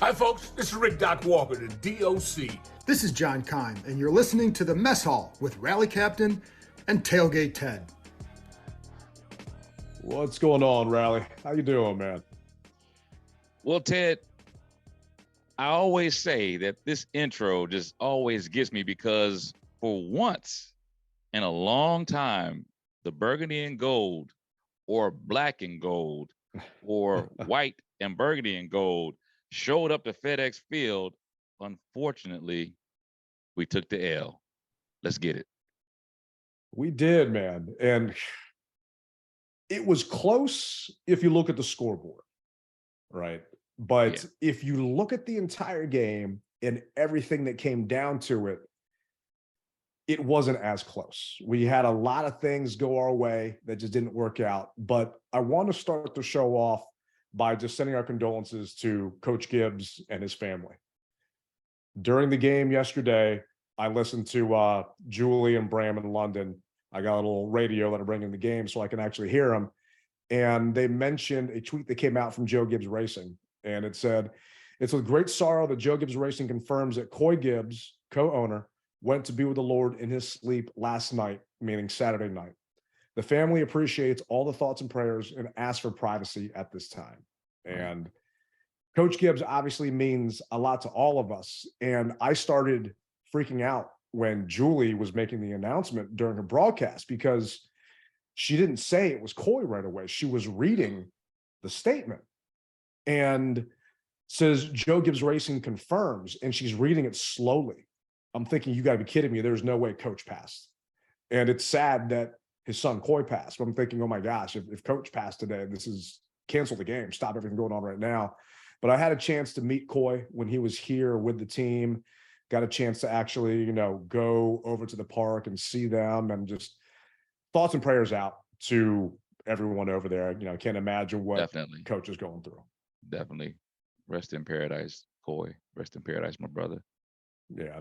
Hi, folks. This is Rick Doc Walker, the DOC. This is John Kime, and you're listening to The Mess Hall with Rally Captain and Tailgate Ted. What's going on, Rally? How you doing, man? Well, Ted, I always say that this intro just always gets me because for once in a long time, the burgundy and gold or black and gold or white and burgundy and gold showed up to FedEx Field. Unfortunately, we took the L. Let's get it. We did, man. And it was close if you look at the scoreboard, right? But if you look at the entire game and everything that came down to it, it wasn't as close. We had a lot of things go our way that just didn't work out. But I want to start the show off by just sending our condolences to Coach Gibbs and his family. During the game yesterday, I listened to Julie and Bram in London. I got a little radio that I bring in the game so I can actually hear them. And they mentioned a tweet that came out from Joe Gibbs Racing. And it said, "It's with great sorrow that Joe Gibbs Racing confirms that Coy Gibbs, co-owner, went to be with the Lord in his sleep last night," meaning Saturday night. "The family appreciates all the thoughts and prayers and asks for privacy at this time." And Coach Gibbs obviously means a lot to all of us. And I started freaking out when Julie was making the announcement during her broadcast because she didn't say it was Coy right away. She was reading the statement and says, "Joe Gibbs Racing confirms," and she's reading it slowly. I'm thinking, you got to be kidding me. There's no way Coach passed. And it's sad that his son Coy passed. But I'm thinking, oh my gosh, if Coach passed today, this is cancel the game, stop everything going on right now. But I had a chance to meet Coy when he was here with the team, got a chance to actually, go over to the park and see them, and just thoughts and prayers out to everyone over there. I can't imagine what Coach is going through. Definitely. Rest in paradise, Coy. Rest in paradise, my brother. Yeah.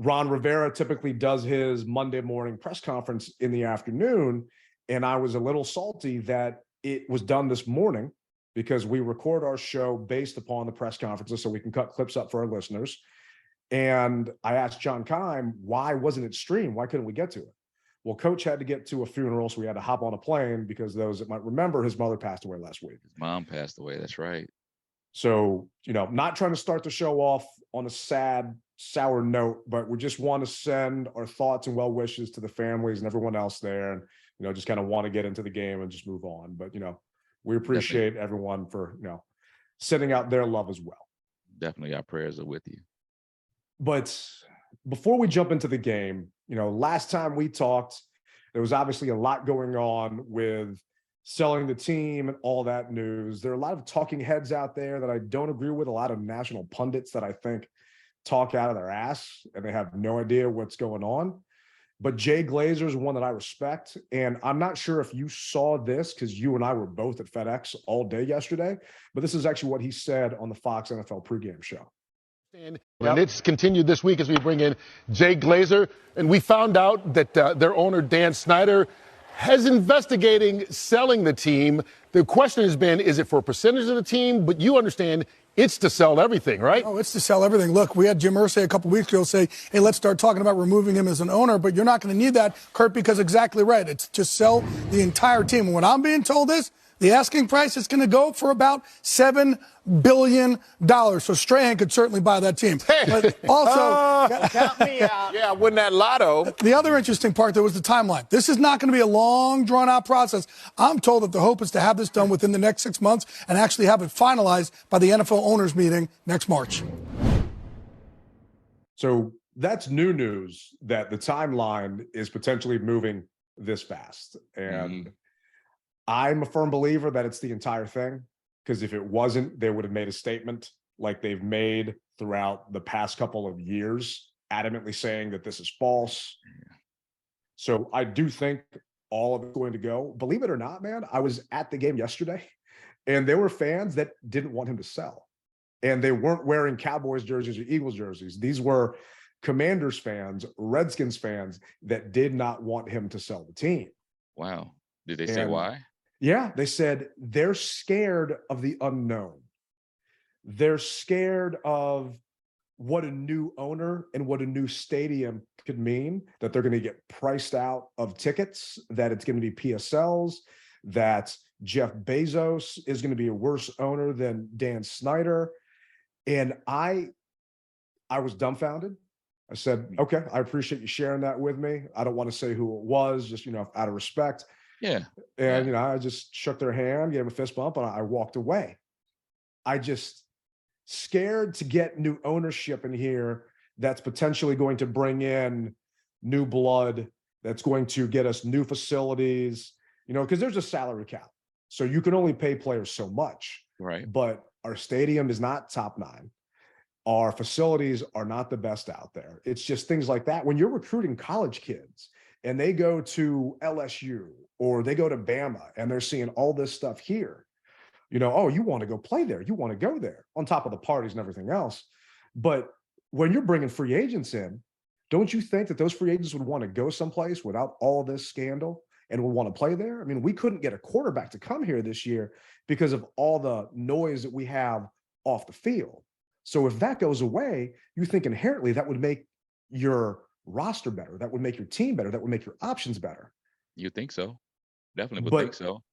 Ron Rivera typically does his Monday morning press conference in the afternoon. And I was a little salty that it was done this morning because we record our show based upon the press conferences so we can cut clips up for our listeners. And I asked John Kime, why wasn't it streamed? Why couldn't we get to it? Well, Coach had to get to a funeral, so we had to hop on a plane because those that might remember, his mother passed away last week. His mom passed away. That's right. So, not trying to start the show off on a sad, sour note, but we just want to send our thoughts and well wishes to the families and everyone else there. And, just kind of want to get into the game and just move on. But, we appreciate everyone for, sending out their love as well. Definitely. Our prayers are with you. But before we jump into the game, last time we talked, there was obviously a lot going on with selling the team and all that news. There are a lot of talking heads out there that I don't agree with, a lot of national pundits that I think talk out of their ass and they have no idea what's going on. But Jay Glazer is one that I respect. And I'm not sure if you saw this because you and I were both at FedEx all day yesterday, but this is actually what he said on the Fox NFL pregame show. And it's continued this week as we bring in Jay Glazer. And we found out that their owner, Dan Snyder, has investigating selling the team. The question has been, is it for a percentage of the team? But you understand it's to sell everything, right? Oh, it's to sell everything. Look, we had Jim Irsay a couple weeks ago say, hey, let's start talking about removing him as an owner. But you're not going to need that, Kurt, because exactly right. It's to sell the entire team. And when I'm being told this, the asking price is going to go for about $7 billion. So Strahan could certainly buy that team. But also, count me out. Yeah, win that lotto. The other interesting part, though, was the timeline. This is not going to be a long, drawn-out process. I'm told that the hope is to have this done within the next 6 months and actually have it finalized by the NFL owners meeting next March. So that's new news that the timeline is potentially moving this fast. And I'm a firm believer that it's the entire thing, because if it wasn't, they would have made a statement like they've made throughout the past couple of years, adamantly saying that this is false. So I do think all of it's going to go. Believe it or not, man, I was at the game yesterday, and there were fans that didn't want him to sell. And they weren't wearing Cowboys jerseys or Eagles jerseys. These were Commanders fans, Redskins fans that did not want him to sell the team. Wow. Did they say why? Yeah, they said they're scared of the unknown. they're scared of what a new owner and what a new stadium could mean, that they're going to get priced out of tickets, that it's going to be PSLs, that Jeff Bezos is going to be a worse owner than Dan Snyder. And I was dumbfounded. I said, okay, I appreciate you sharing that with me. I don't want to say who it was, just, out of respect. Yeah. And, I just shook their hand, gave them a fist bump, and I walked away. I just scared to get new ownership in here that's potentially going to bring in new blood, that's going to get us new facilities, because there's a salary cap. So you can only pay players so much. Right. But our stadium is not top 9. Our facilities are not the best out there. It's just things like that. When you're recruiting college kids and they go to LSU or they go to Bama and they're seeing all this stuff here, oh, you want to go play there. You want to go there on top of the parties and everything else. But when you're bringing free agents in, don't you think that those free agents would want to go someplace without all this scandal and would want to play there? I mean, we couldn't get a quarterback to come here this year because of all the noise that we have off the field. So if that goes away, you think inherently that would make your roster better. That would make your team better. That would make your options better. You think so? Definitely would think so.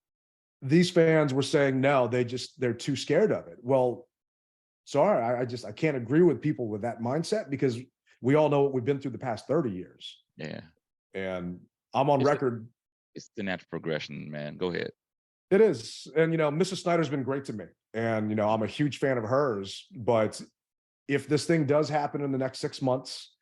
These fans were saying, no, they're too scared of it. Well, sorry, I can't agree with people with that mindset, because we all know what we've been through the past 30 years. Yeah. And I'm on record. It's the natural progression, man. Go ahead. It is. And, Mrs. Snyder's been great to me. And, I'm a huge fan of hers. But if this thing does happen in the next 6 months,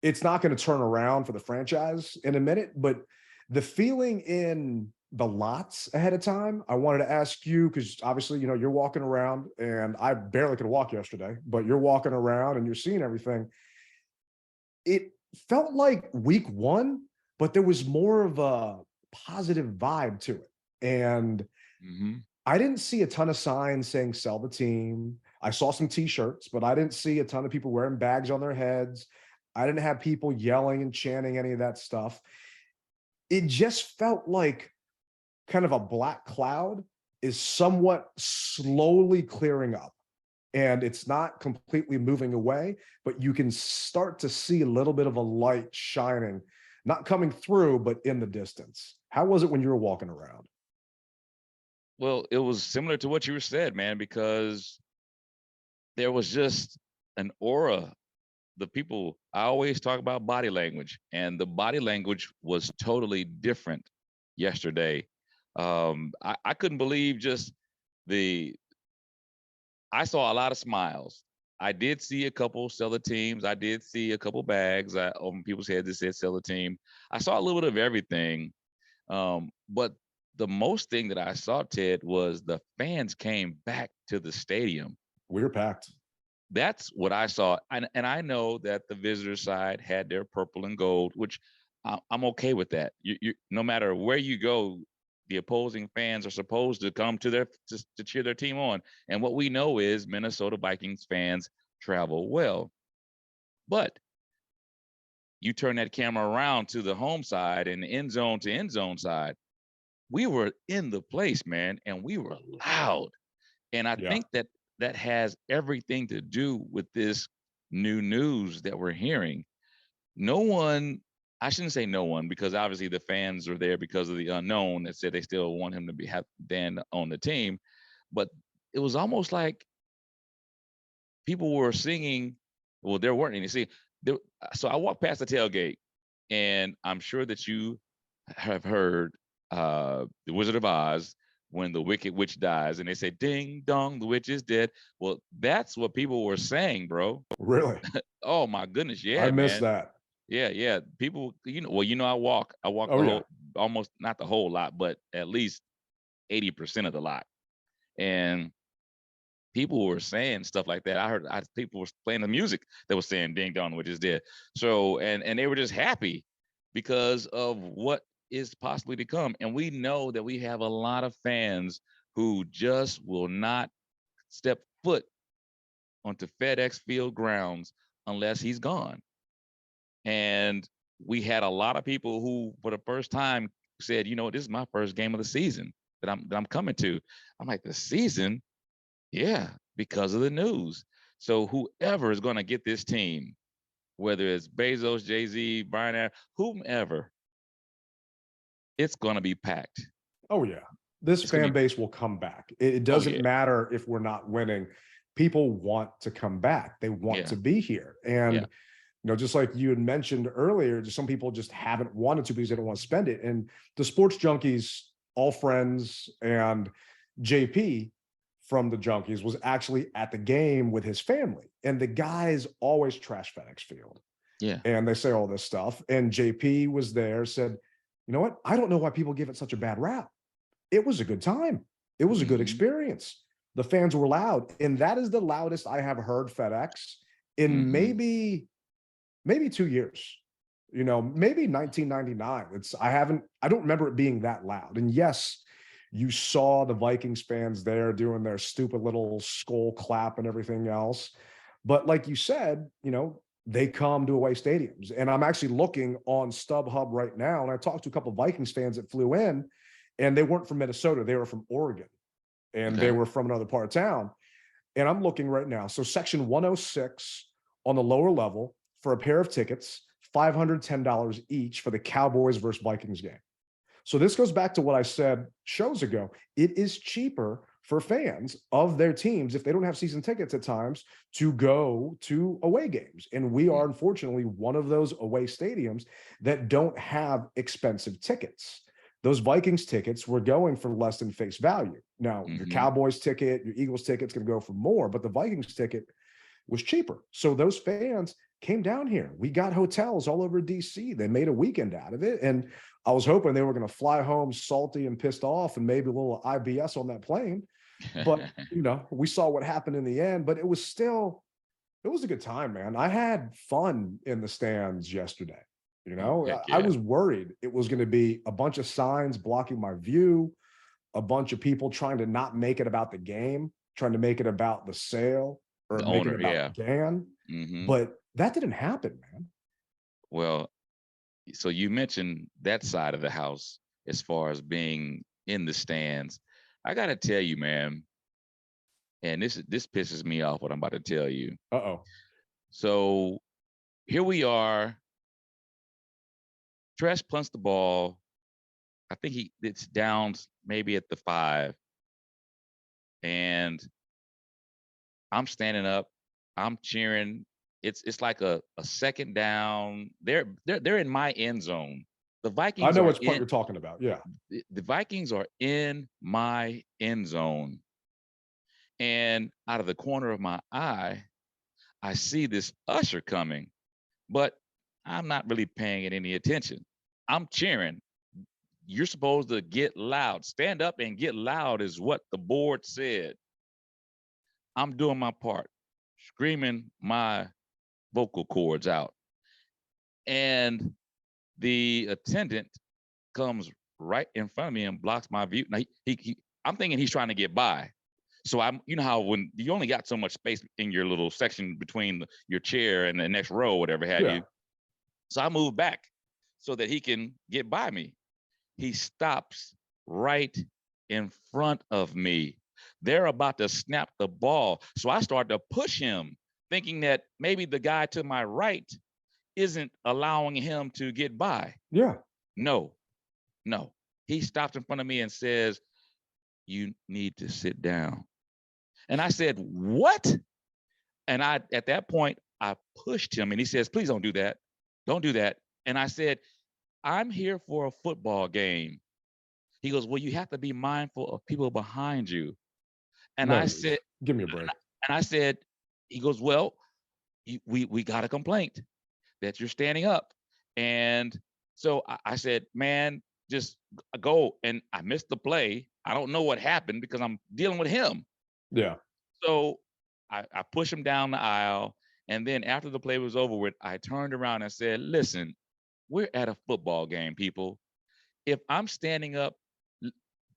it's not going to turn around for the franchise in a minute. But the feeling in the lots ahead of time, I wanted to ask you, because obviously, you're walking around, and I barely could walk yesterday, but you're walking around and you're seeing everything. It felt like week 1, but there was more of a positive vibe to it. And I didn't see a ton of signs saying sell the team. I saw some t-shirts, but I didn't see a ton of people wearing bags on their heads. I didn't have people yelling and chanting any of that stuff. It just felt like kind of a black cloud is somewhat slowly clearing up, and it's not completely moving away, but you can start to see a little bit of a light shining, not coming through, but in the distance. How was it when you were walking around? Well, it was similar to what you said, man, because there was just an aura. The people, I always talk about body language, and the body language was totally different yesterday. I couldn't believe just I saw a lot of smiles. I did see a couple sell the teams. I did see a couple bags on people's heads that said sell the team. I saw a little bit of everything. But the most thing that I saw, Ted, was the fans came back to the stadium. We were packed. That's what I saw. And I know that the visitor side had their purple and gold, which I'm okay with that. You no matter where you go, the opposing fans are supposed to come to cheer their team on. And what we know is Minnesota Vikings fans travel well. But you turn that camera around to the home side and the end zone to end zone side, we were in the place, man, and we were loud. And I think that has everything to do with this new news that we're hearing. No one, I shouldn't say no one, because obviously the fans are there because of the unknown that said they still want him to have Dan on the team. But it was almost like people were singing. Well, there weren't any. See, so I walked past the tailgate, and I'm sure that you have heard The Wizard of Oz, when the wicked witch dies, and they say, ding dong, the witch is dead. Well, that's what people were saying, bro. Really? Oh my goodness, yeah, I missed man. that. Yeah. People, I walk almost not the whole lot, but at least 80% of the lot. And people were saying stuff like that. I heard people were playing the music that was saying ding dong, the witch is dead. So, and they were just happy because of what is possibly to come. And we know that we have a lot of fans who just will not step foot onto FedEx Field grounds unless he's gone. And we had a lot of people who, for the first time, said, this is my first game of the season that I'm coming to. I'm like, the season? Yeah, because of the news. So whoever is going to get this team, whether it's Bezos, Jay-Z, Brian, whomever, it's going to be packed. Oh yeah, this fan base will come back. It doesn't matter if we're not winning. People want to come back. They want to be here. And you know, just like you had mentioned earlier, just some people just haven't wanted to because they don't want to spend it. And the sports junkies, all friends, and JP from the Junkies was actually at the game with his family. And the guys always trash FedEx Field. Yeah. And they say all this stuff. And JP was there, said, you know what? I don't know why people give it such a bad rap. It was a good time. It was a good experience. The fans were loud. And that is the loudest I have heard FedEx in maybe 2 years, you know, maybe 1999. I don't remember it being that loud. And yes, you saw the Vikings fans there doing their stupid little skull clap and everything else. But like you said, you know, they come to away stadiums. And I'm actually looking on StubHub right now. And I talked to a couple of Vikings fans that flew in, and they weren't from Minnesota. They were from Oregon, and they were from another part of town. And I'm looking right now. So section 106 on the lower level for a pair of tickets, $510 each for the Cowboys versus Vikings game. So this goes back to what I said shows ago. It is cheaper for fans of their teams, if they don't have season tickets at times, to go to away games. And we are, unfortunately, one of those away stadiums that don't have expensive tickets. Those Vikings tickets were going for less than face value. Now, your Cowboys ticket, your Eagles ticket's going to go for more, but the Vikings ticket was cheaper. So those fans came down here. We got hotels all over DC. They made a weekend out of it. And I was hoping they were going to fly home salty and pissed off and maybe a little IBS on that plane. But, you know, we saw what happened in the end. But it was a good time, man. I had fun in the stands yesterday. You know, I was worried it was going to be a bunch of signs blocking my view, a bunch of people trying to not make it about the game, trying to make it about the sale or the make owner, it about GAN. But that didn't happen, man. Well, so you mentioned that side of the house as far as being in the stands. I got to tell you, man, and this pisses me off what I'm about to tell you. Uh-oh. So here we are. Tresh punts the ball. I think it's down maybe at the 5. And I'm standing up. I'm cheering. It's like a second down. They're in my end zone. The Vikings. I know which part you're talking about. Yeah. The Vikings are in my end zone. And out of the corner of my eye, I see this usher coming, but I'm not really paying it any attention. I'm cheering. You're supposed to get loud. Stand up and get loud is what the board said. I'm doing my part, screaming my vocal cords out. And the attendant comes right in front of me and blocks my view. Now, I'm thinking he's trying to get by. So you know how when you only got so much space in your little section between your chair and the next row, whatever have you. So I move back so that he can get by me. He stops right in front of me. They're about to snap the ball. So I start to push him, thinking that maybe the guy to my right isn't allowing him to get by. Yeah. No. He stops in front of me and says, "You need to sit down." And I said, "What?" And at that point, I pushed him and he says, "Please don't do that. Don't do that." And I said, "I'm here for a football game." He goes, "Well, you have to be mindful of people behind you." And I said, "Give me a break." And I said, he goes, "Well, we got a complaint that you're standing up." And so I said, "Man, just go." And I missed the play. I don't know what happened because I'm dealing with him. Yeah. So I pushed him down the aisle. And then after the play was over with, I turned around and said, "Listen, we're at a football game, people. If I'm standing up,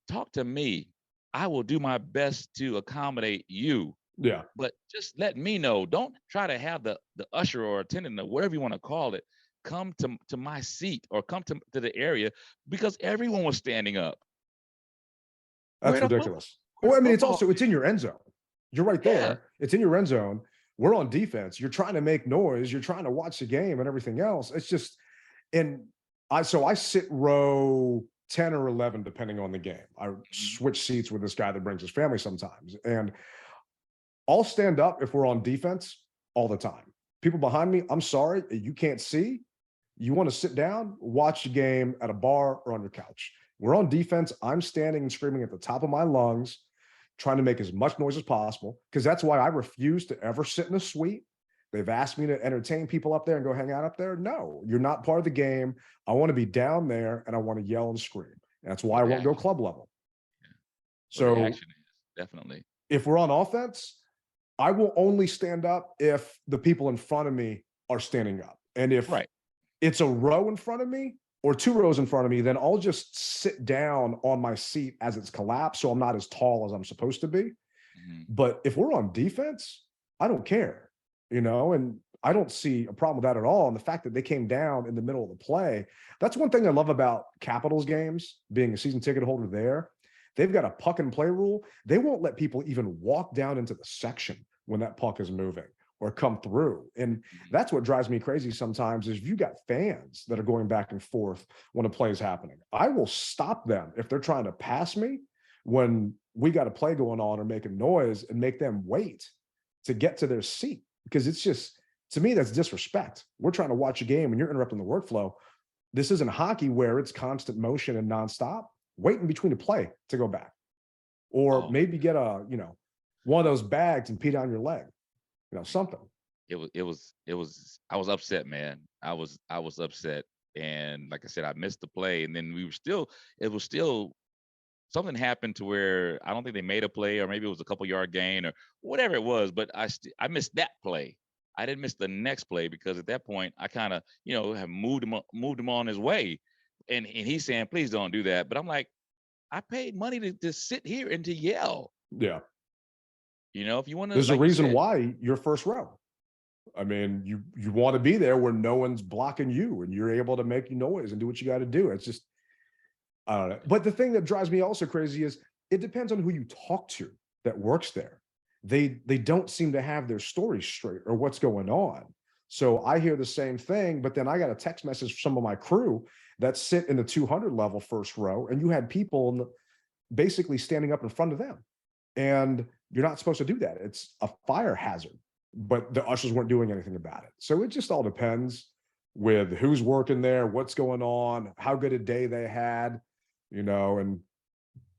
talk to me. I will do my best to accommodate you. Yeah. But just let me know. Don't try to have the usher or attendant or whatever you want to call it come to my seat or come to the area," because everyone was standing up. That's ridiculous. Well, I mean, it's in your end zone. You're right Yeah. there. It's in your end zone. We're on defense. You're trying to make noise. You're trying to watch the game and everything else. It's just, and I sit row 10 or 11, depending on the game. I switch seats with this guy that brings his family sometimes. And I'll stand up if we're on defense all the time. People behind me, I'm sorry, you can't see. You want to sit down, watch the game at a bar or on your couch. We're on defense. I'm standing and screaming at the top of my lungs, trying to make as much noise as possible, because that's why I refuse to ever sit in a suite. They've asked me to entertain people up there and go hang out up there. No, you're not part of the game. I want to be down there and I want to yell and scream. And that's why I won't go club level. So the action is definitely. If we're on offense, I will only stand up if the people in front of me are standing up. And if it's a row in front of me or 2 rows in front of me, then I'll just sit down on my seat as it's collapsed, so I'm not as tall as I'm supposed to be. But if we're on defense, I don't care, and I don't see a problem with that at all. And the fact that they came down in the middle of the play, that's one thing I love about Capitals games, being a season ticket holder there. They've got a puck and play rule. They won't let people even walk down into the section when that puck is moving or come through. And that's what drives me crazy sometimes is you got fans that are going back and forth when a play is happening. I will stop them if they're trying to pass me when we got a play going on or making noise, and make them wait to get to their seat, because it's just, to me, that's disrespect. We're trying to watch a game and you're interrupting the workflow. This isn't hockey where it's constant motion and nonstop. Wait in between a play to go back, or maybe get one of those bags and pee down your leg, something. It was. I was upset, man. I was upset, and like I said, I missed the play, and then it was still something happened to where I don't think they made a play, or maybe it was a couple yard gain or whatever it was, but I missed that play. I didn't miss the next play because at that point I kind of have moved him on his way. And he's saying, please don't do that. But I'm like, I paid money to sit here and to yell. Yeah. If you want to. There's a reason why you're first row. I mean, you want to be there where no one's blocking you and you're able to make noise and do what you got to do. It's just, I don't know. But the thing that drives me also crazy is it depends on who you talk to that works there. They don't seem to have their story straight or what's going on. So I hear the same thing, but then I got a text message from some of my crew that sit in the 200 level first row, and you had people basically standing up in front of them. And you're not supposed to do that. It's a fire hazard, but the ushers weren't doing anything about it. So it just all depends with who's working there, what's going on, how good a day they had, and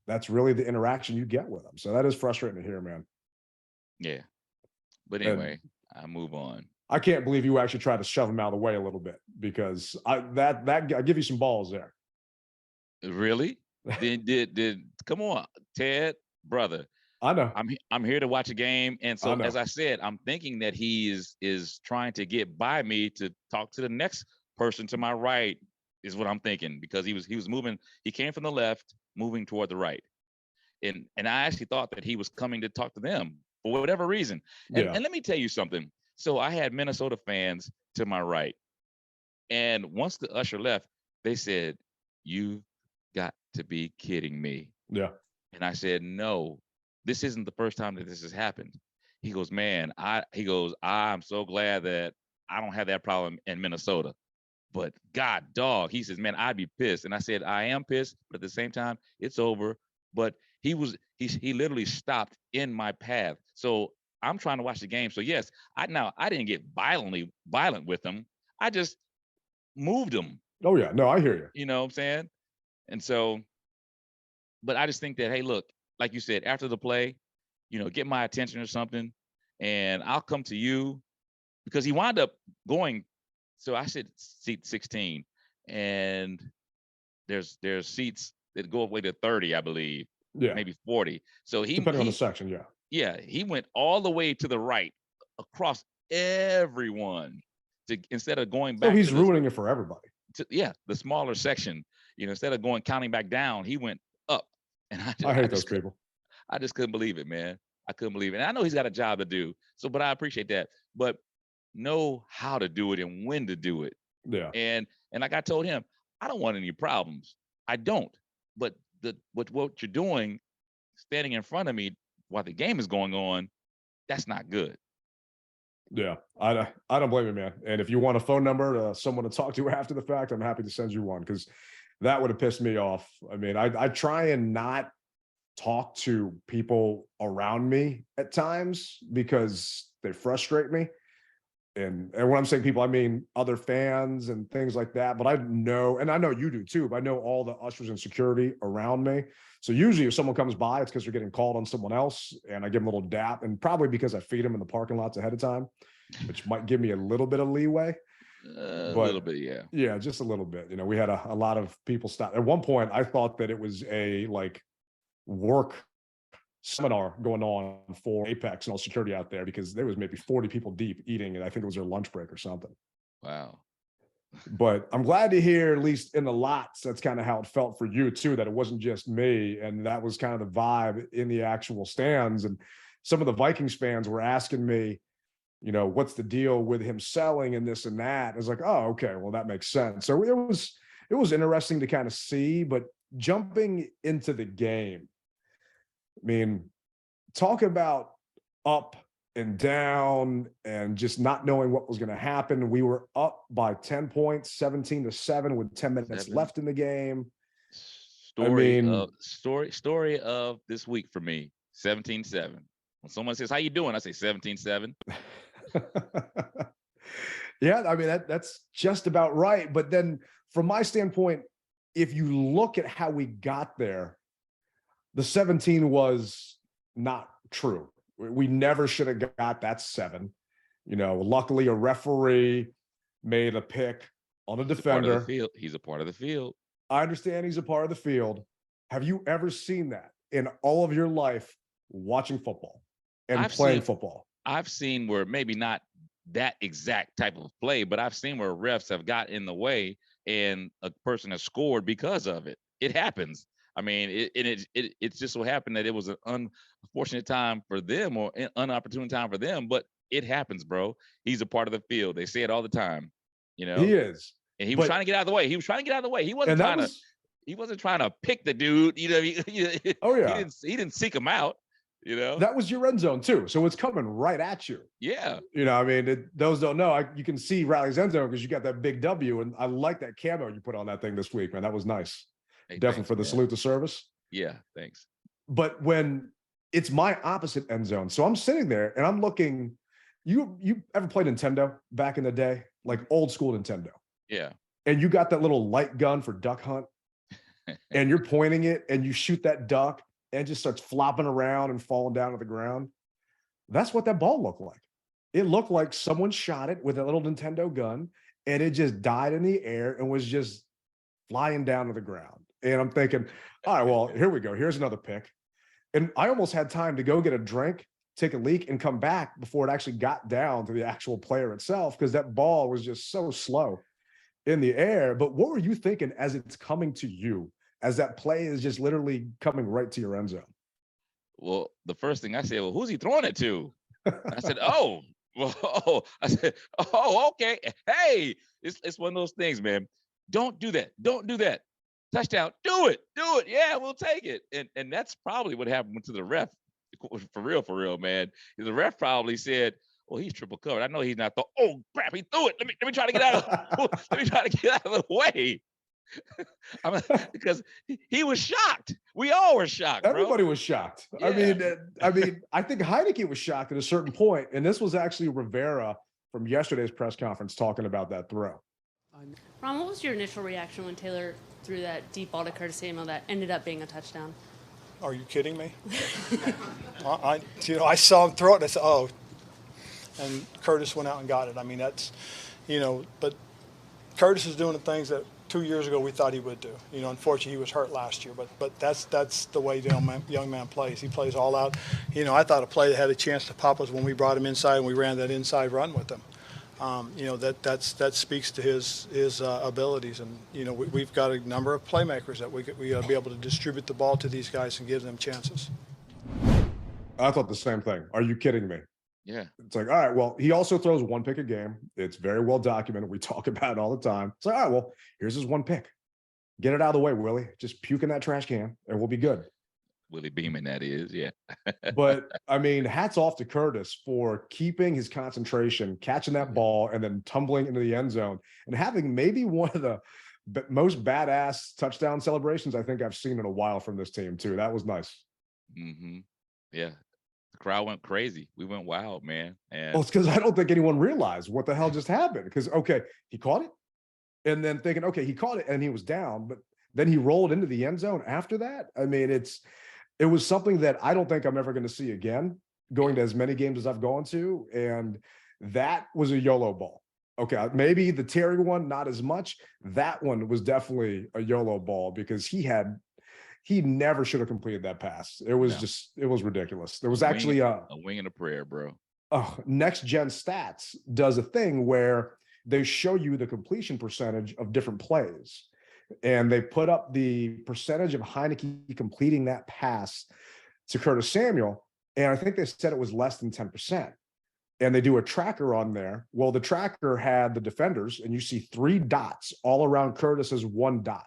that's really the interaction you get with them. So that is frustrating to hear, man. Yeah. But anyway, I move on. I can't believe you actually tried to shove him out of the way a little bit, because I give you some balls there. Really? did come on, Ted, brother. I know. I'm here to watch a game, and so as I said, I'm thinking that he is trying to get by me to talk to the next person to my right, is what I'm thinking, because he was moving. He came from the left, moving toward the right, and I actually thought that he was coming to talk to them for whatever reason. And let me tell you something. So I had Minnesota fans to my right. And once the usher left, they said, "You've got to be kidding me." Yeah. And I said, "No, this isn't the first time that this has happened." He goes, "Man, I'm so glad that I don't have that problem in Minnesota. But God, dog," he says, "man, I'd be pissed." And I said, "I am pissed, but at the same time, it's over." But he literally stopped in my path. So I'm trying to watch the game. So yes, I didn't get violent with him. I just moved him. Oh yeah, no, I hear you. You know what I'm saying? And so, but I just think that, hey, look, like you said, after the play, get my attention or something, and I'll come to you, because he wound up going. So I said seat 16, and there's seats that go away to 30, I believe. Yeah. Maybe 40. So depending on the section, yeah. Yeah, he went all the way to the right across everyone instead of going back. So he's ruining it for everybody. The smaller section. Instead of counting back down, he went up. And I hate those people. I just couldn't believe it, man. I couldn't believe it. And I know he's got a job to do. So, but I appreciate that. But know how to do it and when to do it. Yeah. And like I told him, I don't want any problems. I don't. But what you're doing, standing in front of me while the game is going on, That's not good. Yeah, I don't blame you, man. And if you want a phone number, someone to talk to after the fact, I'm happy to send you one, because that would have pissed me off. I mean, I try and not talk to people around me at times because they frustrate me. And when I'm saying people, I mean other fans and things like that. But I know, and I know you do too, but I know all the ushers and security around me. So usually if someone comes by, it's because they're getting called on someone else, and I give them a little dap, and probably because I feed them in the parking lots ahead of time, which might give me a little bit of leeway. A little bit, yeah. Yeah, just a little bit. You know, we had a lot of people stop. At one point, I thought that it was a like work seminar going on for Apex and all security out there, because there was maybe 40 people deep eating, and I think it was their lunch break or something. Wow. But I'm glad to hear, at least in the lots, that's kind of how it felt for you too, that it wasn't just me, and that was kind of the vibe in the actual stands. And some of the Vikings fans were asking me, you know, what's the deal with him selling and this and that. I was like, oh, okay, well, that makes sense. So it was interesting to kind of see. But jumping into the game, I mean, talk about up and down and just not knowing what was going to happen. We were up by 10 points, 17-7 with 10 minutes left in the game. Story of this week for me, 17-7. When someone says, how you doing? I say 17-7. Yeah, I mean, that's just about right. But then from my standpoint, if you look at how we got there, the 17 was not true. We never should have got that 7. You know, luckily a referee made a pick on a defender. He's a part of the field. I understand he's a part of the field. Have you ever seen that in all of your life watching football and playing football? I've seen where maybe not that exact type of play, but I've seen where refs have got in the way and a person has scored because of it. It happens. I mean, it just so happened that it was an unfortunate time for them, or an unopportune time for them, but it happens, bro. He's a part of the field. They say it all the time, you know. He is. And he was trying to get out of the way. He wasn't trying to pick the dude, you know. Oh yeah. He didn't seek him out, you know. That was your end zone too. So it's coming right at you. Yeah. You know, I mean, those don't know. You can see Riley's end zone because you got that big W, and I like that camo you put on that thing this week, man. That was nice. Hey, definitely thanks, for the man. salute to service. Yeah, thanks. But when it's my opposite end zone, so I'm sitting there and I'm looking. You ever played Nintendo back in the day, like old school Nintendo? Yeah. And you got that little light gun for duck hunt, and you're pointing it and you shoot that duck and it just starts flopping around and falling down to the ground. That's what that ball looked like. It looked like someone shot it with a little Nintendo gun and it just died in the air and was just flying down to the ground. And I'm thinking, all right, well, here we go. Here's another pick. And I almost had time to go get a drink, take a leak, and come back before it actually got down to the actual player itself, because that ball was just so slow in the air. But what were you thinking as it's coming to you, as that play is just literally coming right to your end zone? Well, the first thing I said, well, who's he throwing it to? I said, oh, I said, oh, okay. Hey, it's one of those things, man. Don't do that. Don't do that. Touchdown. Do it. Yeah, we'll take it. And that's probably what happened to the ref. For real, man. The ref probably said, well, he's triple covered. I know he's not. Oh, crap, he threw it. Let me try to get out of the way. Because he was shocked. We all were shocked. Everybody was shocked. Yeah. I mean, I think Heineke was shocked at a certain point, and this was actually Rivera from yesterday's press conference talking about that throw. Ron, what was your initial reaction when Taylor threw that deep ball to Curtis Samuel that ended up being a touchdown? Are you kidding me? I saw him throw it. And I said, "Oh," and Curtis went out and got it. I mean, that's, but Curtis is doing the things that 2 years ago we thought he would do. Unfortunately, he was hurt last year, but that's the way the young man plays. He plays all out. I thought a play that had a chance to pop was when we brought him inside and we ran that inside run with him. That speaks to his abilities, and we've got a number of playmakers that we got to be able to distribute the ball to these guys and give them chances. I thought the same thing. Are you kidding me? Yeah. It's like, all right, well, he also throws one pick a game. It's very well documented. We talk about it all the time. It's like, all right, well, here's his one pick. Get it out of the way, Willie. Just puke in that trash can and we'll be good. Willie Beeman, that is, yeah. But I mean, hats off to Curtis for keeping his concentration, catching that ball, and then tumbling into the end zone and having maybe one of the most badass touchdown celebrations I think I've seen in a while from this team too. That was nice. Mm-hmm. Yeah, the crowd went crazy. We went wild, man. And Well, it's because I don't think anyone realized what the hell just happened. Because okay, he caught it, and then thinking, okay, he caught it and he was down, but then he rolled into the end zone after that. I mean, it was something that I don't think I'm ever going to see again, going to as many games as I've gone to. And that was a YOLO ball. Okay, maybe the Terry one, not as much. That one was definitely a YOLO ball because he never should have completed that pass. It was it was ridiculous. There was actually a wing and a prayer, bro. Next Gen Stats does a thing where they show you the completion percentage of different plays. And they put up the percentage of Heineke completing that pass to Curtis Samuel. And I think they said it was less than 10%. And they do a tracker on there. Well, the tracker had the defenders, and you see 3 dots all around Curtis as 1 dot.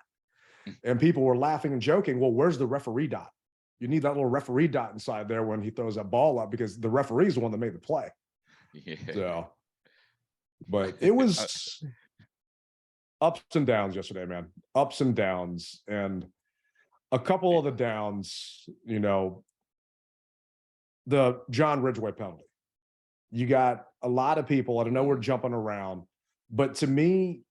And people were laughing and joking, well, where's the referee dot? You need that little referee dot inside there when he throws that ball up because the referee is the one that made the play. Yeah. So, but it was ups and downs yesterday, man. Ups and downs. And a couple of the downs, the John Ridgeway penalty. You got a lot of people, I don't know, we're jumping around, but to me,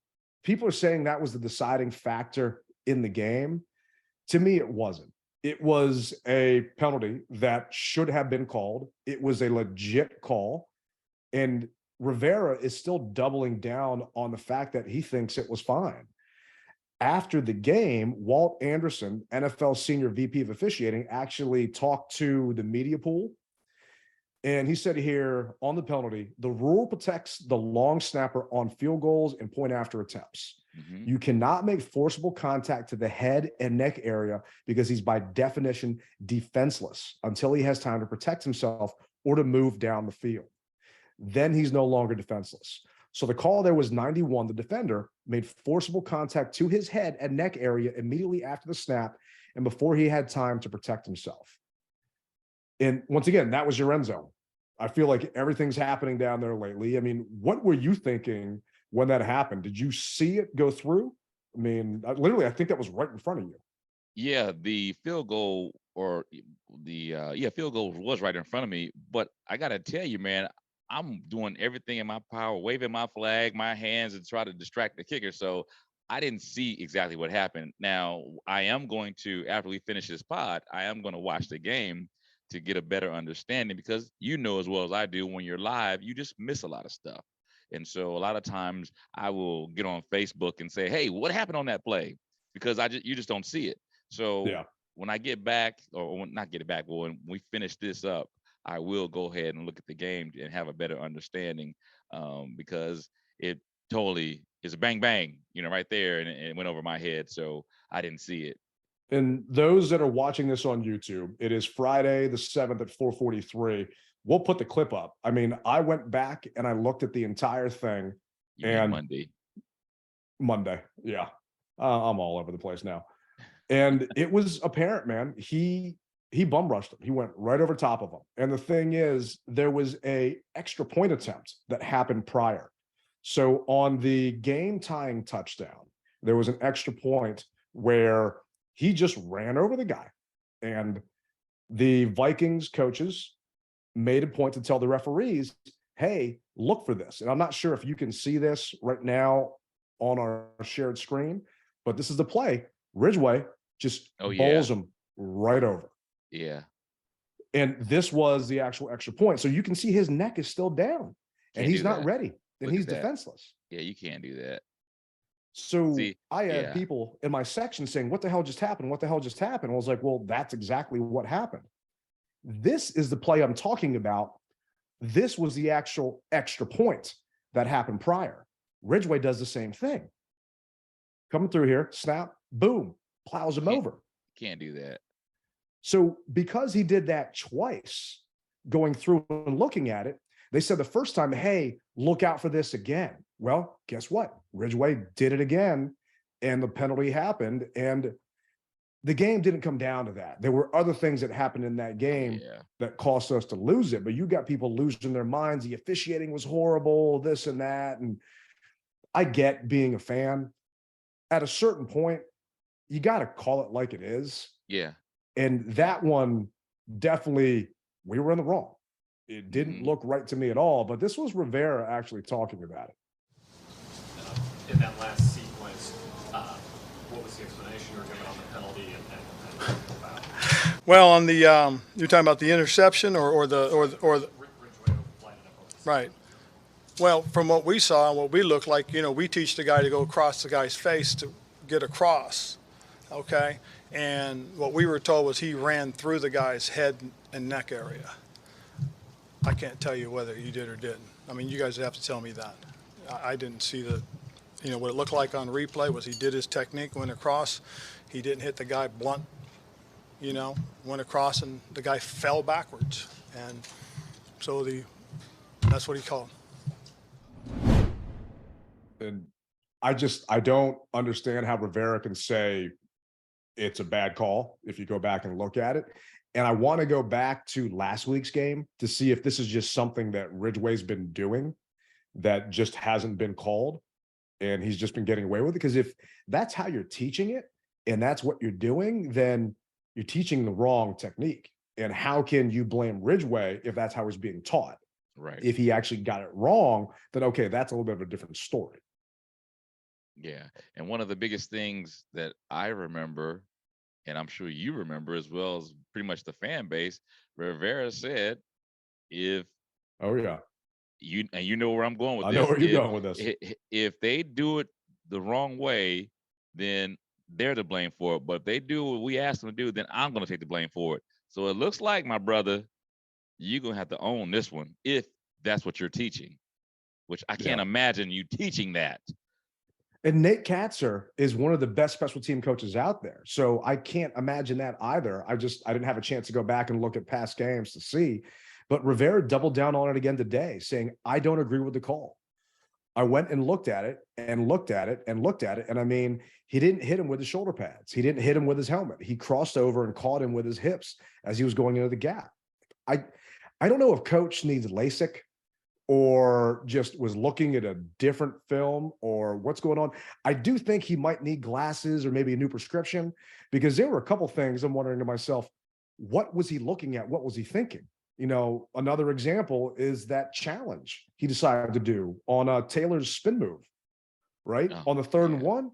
people are saying that was the deciding factor in the game. To me, it wasn't. It was a penalty that should have been called. It was a legit call. And Rivera is still doubling down on the fact that he thinks it was fine. After the game, Walt Anderson, NFL Senior VP of Officiating, actually talked to the media pool. And he said here on the penalty, the rule protects the long snapper on field goals and point after attempts. Mm-hmm. You cannot make forcible contact to the head and neck area because he's by definition defenseless until he has time to protect himself or to move down the field. Then he's no longer defenseless. So the call there was 91. The defender made forcible contact to his head and neck area immediately after the snap and before he had time to protect himself. And once again, that was your end zone. I feel like everything's happening down there lately. I mean, what were you thinking when that happened? Did you see it go through? I mean, literally, I think that was right in front of you. Yeah, the field goal or the field goal was right in front of me. But I got to tell you, man, I'm doing everything in my power, waving my flag, my hands, and try to distract the kicker. So I didn't see exactly what happened. Now, I am going to, after we finish this pod, I am going to watch the game to get a better understanding because as well as I do, when you're live, you just miss a lot of stuff. And so a lot of times I will get on Facebook and say, hey, what happened on that play? Because you just don't see it. So when I get back, or not get it back, but when we finish this up, I will go ahead and look at the game and have a better understanding because it totally is a bang, bang, right there. And it went over my head. So I didn't see it. And those that are watching this on YouTube, it is Friday the 7th at 4:43. We'll put the clip up. I mean, I went back and I looked at the entire thing. And Monday. Yeah. I'm all over the place now. And it was apparent, man. He bum rushed him. He went right over top of him. And the thing is, there was a extra point attempt that happened prior. So on the game tying touchdown, there was an extra point where he just ran over the guy. And the Vikings coaches made a point to tell the referees, hey, look for this. And I'm not sure if you can see this right now on our shared screen, but this is the play. Ridgeway just bowls him right over. Yeah. And this was the actual extra point. So you can see his neck is still down and he's not ready. Then he's defenseless. Yeah, you can't do that. So I had people in my section saying, what the hell just happened? What the hell just happened? I was like, well, that's exactly what happened. This is the play I'm talking about. This was the actual extra point that happened prior. Ridgeway does the same thing. Coming through here, snap, boom, plows him over. Can't do that. So because he did that twice, going through and looking at it, they said the first time, hey, look out for this again. Well, guess what? Ridgeway did it again, and the penalty happened. And the game didn't come down to that. There were other things that happened in that game that caused us to lose it. But you got people losing their minds. The officiating was horrible, this and that. And I get being a fan. At a certain point, you got to call it like it is. Yeah. And that one, definitely, we were in the wrong. It didn't look right to me at all. But this was Rivera actually talking about it. In that last sequence, what was the explanation you were given on the penalty and well, on the you're talking about the interception or the right. Well, from what we saw and what we looked like, we teach the guy to go across the guy's face to get across, okay? And what we were told was he ran through the guy's head and neck area. I can't tell you whether he did or didn't. I mean, you guys have to tell me that. I didn't see what it looked like on replay was he did his technique, went across. He didn't hit the guy blunt, went across and the guy fell backwards. And so that's what he called. And I don't understand how Rivera can say it's a bad call if you go back and look at it. And I want to go back to last week's game to see if this is just something that Ridgway's been doing that just hasn't been called and he's just been getting away with it. Because if that's how you're teaching it and that's what you're doing, then you're teaching the wrong technique. And how can you blame Ridgway if that's how he's being taught? Right. If he actually got it wrong, then okay, that's a little bit of a different story. Yeah. And one of the biggest things that I remember, and I'm sure you remember as well as pretty much the fan base, Rivera said, if you know where I'm going with this. I know where you're going with this. If they do it the wrong way, then they're to blame for it. But if they do what we asked them to do, then I'm going to take the blame for it. So it looks like, my brother, you're going to have to own this one if that's what you're teaching, which I can't imagine you teaching that. And Nate Katzer is one of the best special team coaches out there. So I can't imagine that either. I didn't have a chance to go back and look at past games to see. But Rivera doubled down on it again today, saying, I don't agree with the call. I went and looked at it and looked at it and looked at it. And I mean, he didn't hit him with his shoulder pads. He didn't hit him with his helmet. He crossed over and caught him with his hips as he was going into the gap. I don't know if coach needs LASIK or just was looking at a different film or what's going on. I do think he might need glasses or maybe a new prescription, because there were a couple things I'm wondering to myself, what was he looking at? What was he thinking? Another example is that challenge he decided to do on Taylor's spin move, right? On the 3rd and 1.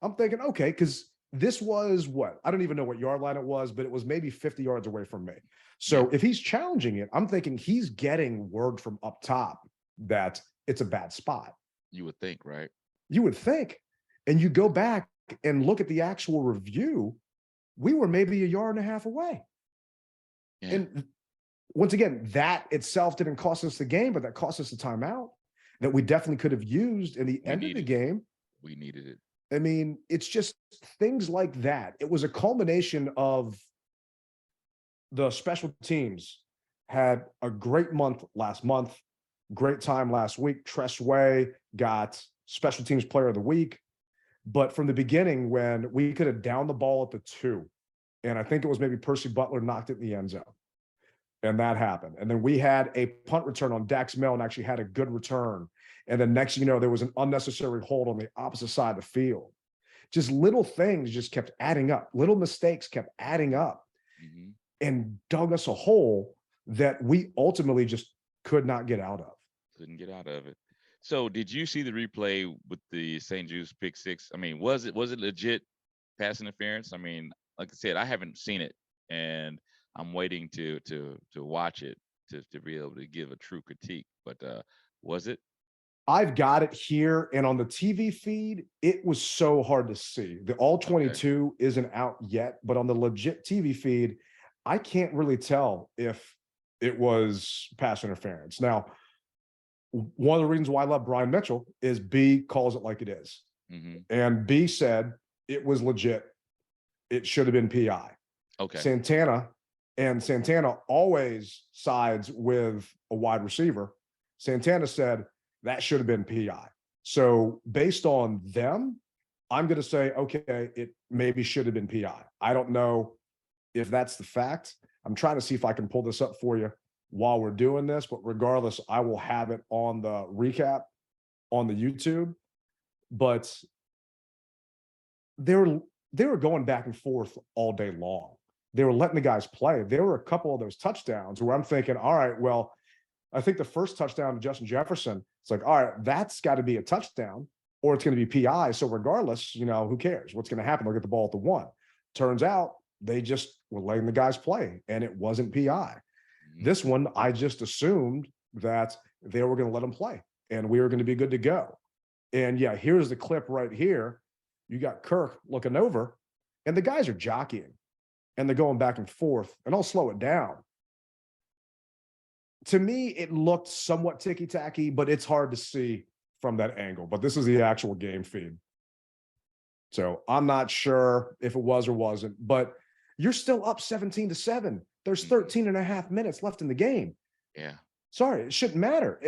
I'm thinking, okay, because this was what? I don't even know what yard line it was, but it was maybe 50 yards away from me. So if he's challenging it, I'm thinking he's getting word from up top that it's a bad spot. You would think, right? You would think. And you go back and look at the actual review, we were maybe a yard and a half away. Yeah. And once again, that itself didn't cost us the game, but that cost us the timeout that we definitely could have used in the end of the game. We needed it. I mean, it's just things like that. It was a culmination of the special teams had a great month last month, great time last week. Tress Way got special teams player of the week. But from the beginning, when we could have downed the ball at the 2, and I think it was maybe Percy Butler knocked it in the end zone, and that happened. And then we had a punt return on Dax Milne, actually had a good return. And then next thing you know, there was an unnecessary hold on the opposite side of the field. Just little things just kept adding up. Little mistakes kept adding up and dug us a hole that we ultimately just could not get out of. Couldn't get out of it. So did you see the replay with the St. Jude's pick 6? I mean, was it legit pass interference? I mean, like I said, I haven't seen it, and I'm waiting to watch it to be able to give a true critique. But was it? I've got it here, and on the TV feed, it was so hard to see. The all 22 isn't out yet, but on the legit TV feed, I can't really tell if it was pass interference. Now, one of the reasons why I love Brian Mitchell is B calls it like it is. And B said it was legit. It should have been PI. Okay. Santana always sides with a wide receiver. Santana said that should have been PI. So based on them, I'm going to say, okay, it maybe should have been PI. I don't know if that's the fact. I'm trying to see if I can pull this up for you while we're doing this, but regardless, I will have it on the recap on the YouTube. But they were going back and forth all day long. They were letting the guys play. There were a couple of those touchdowns where I'm thinking, all right, well, I think the first touchdown to Justin Jefferson, it's like, all right, that's got to be a touchdown or it's going to be PI. So regardless, who cares? What's going to happen? They'll get the ball at the 1. Turns out they just were letting the guys play and it wasn't PI. This one, I just assumed that they were going to let them play and we were going to be good to go. And yeah, here's the clip right here. You got Kirk looking over and the guys are jockeying and they're going back and forth, and I'll slow it down. To me, it looked somewhat ticky-tacky, but it's hard to see from that angle. But this is the actual game feed. So I'm not sure if it was or wasn't, but you're still up 17-7. There's 13 and a half minutes left in the game. Yeah. Sorry, it shouldn't matter.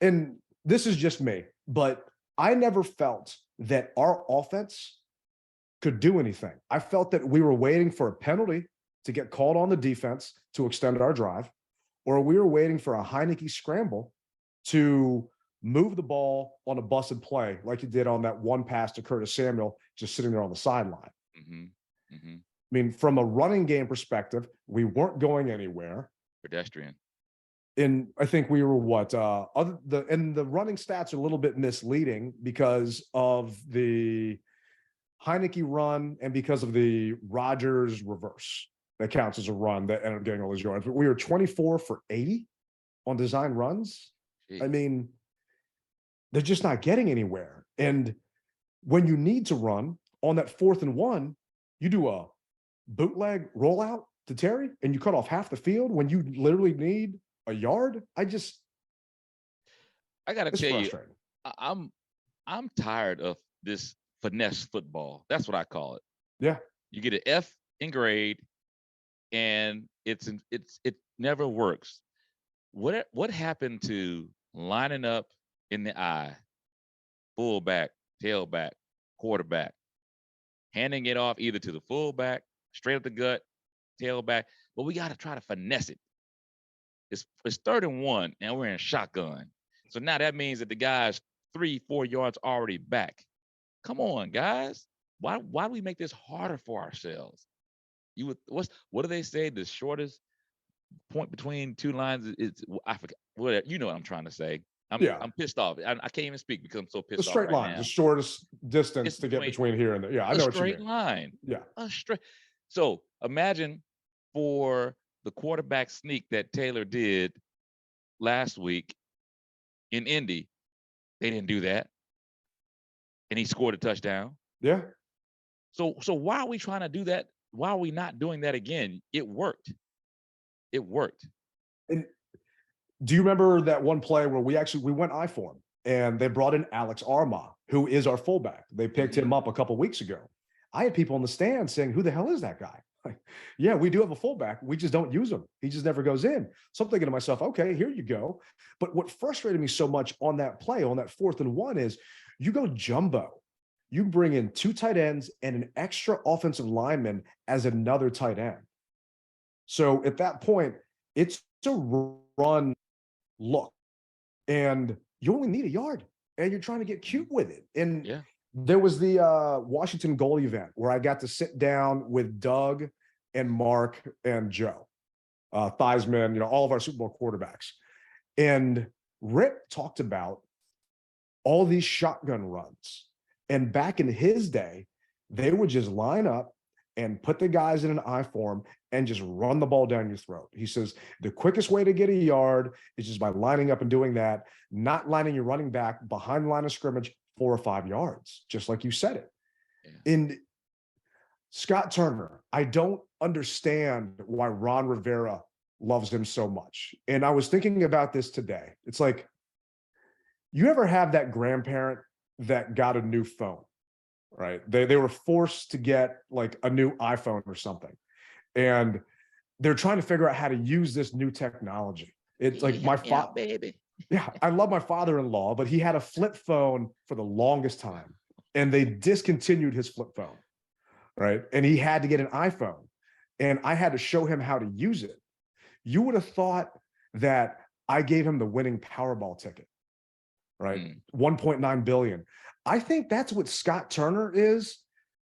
And this is just me, but I never felt that our offense could do anything. I felt that we were waiting for a penalty to get called on the defense to extend our drive, or we were waiting for a Heineke scramble to move the ball on a busted play like you did on that one pass to Curtis Samuel just sitting there on the sideline. I mean, from a running game perspective, we weren't going anywhere. Pedestrian. And I think we were and the running stats are a little bit misleading because of the Heineke run and because of the Rodgers reverse that counts as a run that ended up getting all those yards. But we were 24 for 80 on design runs. Jeez. I mean, they're just not getting anywhere. And when you need to run on that 4th and 1, you do a bootleg rollout to Terry and you cut off half the field when you literally need a yard. I gotta tell you, I'm tired of this finesse football. That's what I call it. Yeah. You get an F in grade and it never works. What happened to lining up in the eye, fullback, tailback, quarterback, handing it off either to the fullback, straight up the gut, tailback, but we got to try to finesse it. It's 3rd and 1 and we're in shotgun. So now that means that the guy's 3-4 yards already back. Come on, guys. Why do we make this harder for ourselves? What do they say? The shortest point between two lines is I forget. What you know what I'm trying to say. I'm pissed off. I can't even speak because I'm so pissed off. The straight right line, now. the shortest distance to get between here and there. Yeah, I know what you mean. A straight line. Yeah. A straight. So imagine for the quarterback sneak that Taylor did last week in Indy, they didn't do that. And he scored a touchdown. Yeah. So why are we trying to do that? Why are we not doing that again? It worked. It worked. And do you remember that one play where we went I form and they brought in Alex Armah, who is our fullback? They picked him up a couple weeks ago. I had people in the stand saying, who the hell is that guy? Like, yeah, we do have a fullback. We just don't use him. He just never goes in. So I'm thinking to myself, okay, here you go. But what frustrated me so much on that play, on that 4th and 1 is you go jumbo. You bring in 2 tight ends and an extra offensive lineman as another tight end. So at that point, it's a run look. And you only need a yard. And you're trying to get cute with it. And yeah. There was the Washington goal event where I got to sit down with Doug and Mark and Joe Theismann, all of our Super Bowl quarterbacks. And Rick talked about all these shotgun runs. And back in his day, they would just line up and put the guys in an I form and just run the ball down your throat. He says, the quickest way to get a yard is just by lining up and doing that, not lining your running back behind the line of scrimmage 4 or 5 yards, just like you said it. Yeah. And Scott Turner, I don't understand why Ron Rivera loves him so much. And I was thinking about this today. It's like, you ever have that grandparent that got a new phone, right? They were forced to get like a new iPhone or something. And they're trying to figure out how to use this new technology. It's like my father, baby. Yeah, I love my father-in-law, but he had a flip phone for the longest time. and they discontinued his flip phone, right? And he had to get an iPhone, and I had to show him how to use it. You would have thought that I gave him the winning Powerball ticket, right? 1.9 billion. I think that's what Scott Turner is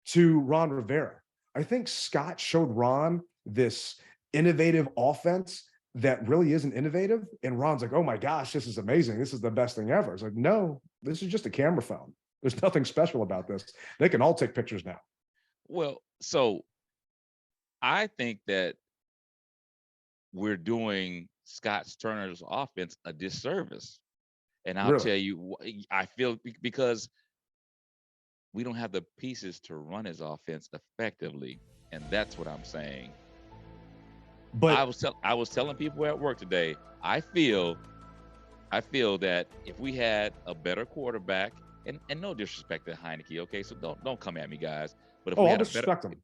to Ron Rivera. I think Scott showed Ron this innovative offense that really isn't innovative. And Ron's like, oh my gosh, this is amazing. This is the best thing ever. It's like, no, this is just a camera phone. There's nothing special about this. They can all take pictures now. Well, so I think that we're doing Scott Turner's offense a disservice. And I'll tell you, I feel because we don't have the pieces to run his offense effectively. And that's what I'm saying. But I was telling people at work today, I feel that if we had a better quarterback, and no disrespect to Heineke, okay? So don't come at me, guys. But if we had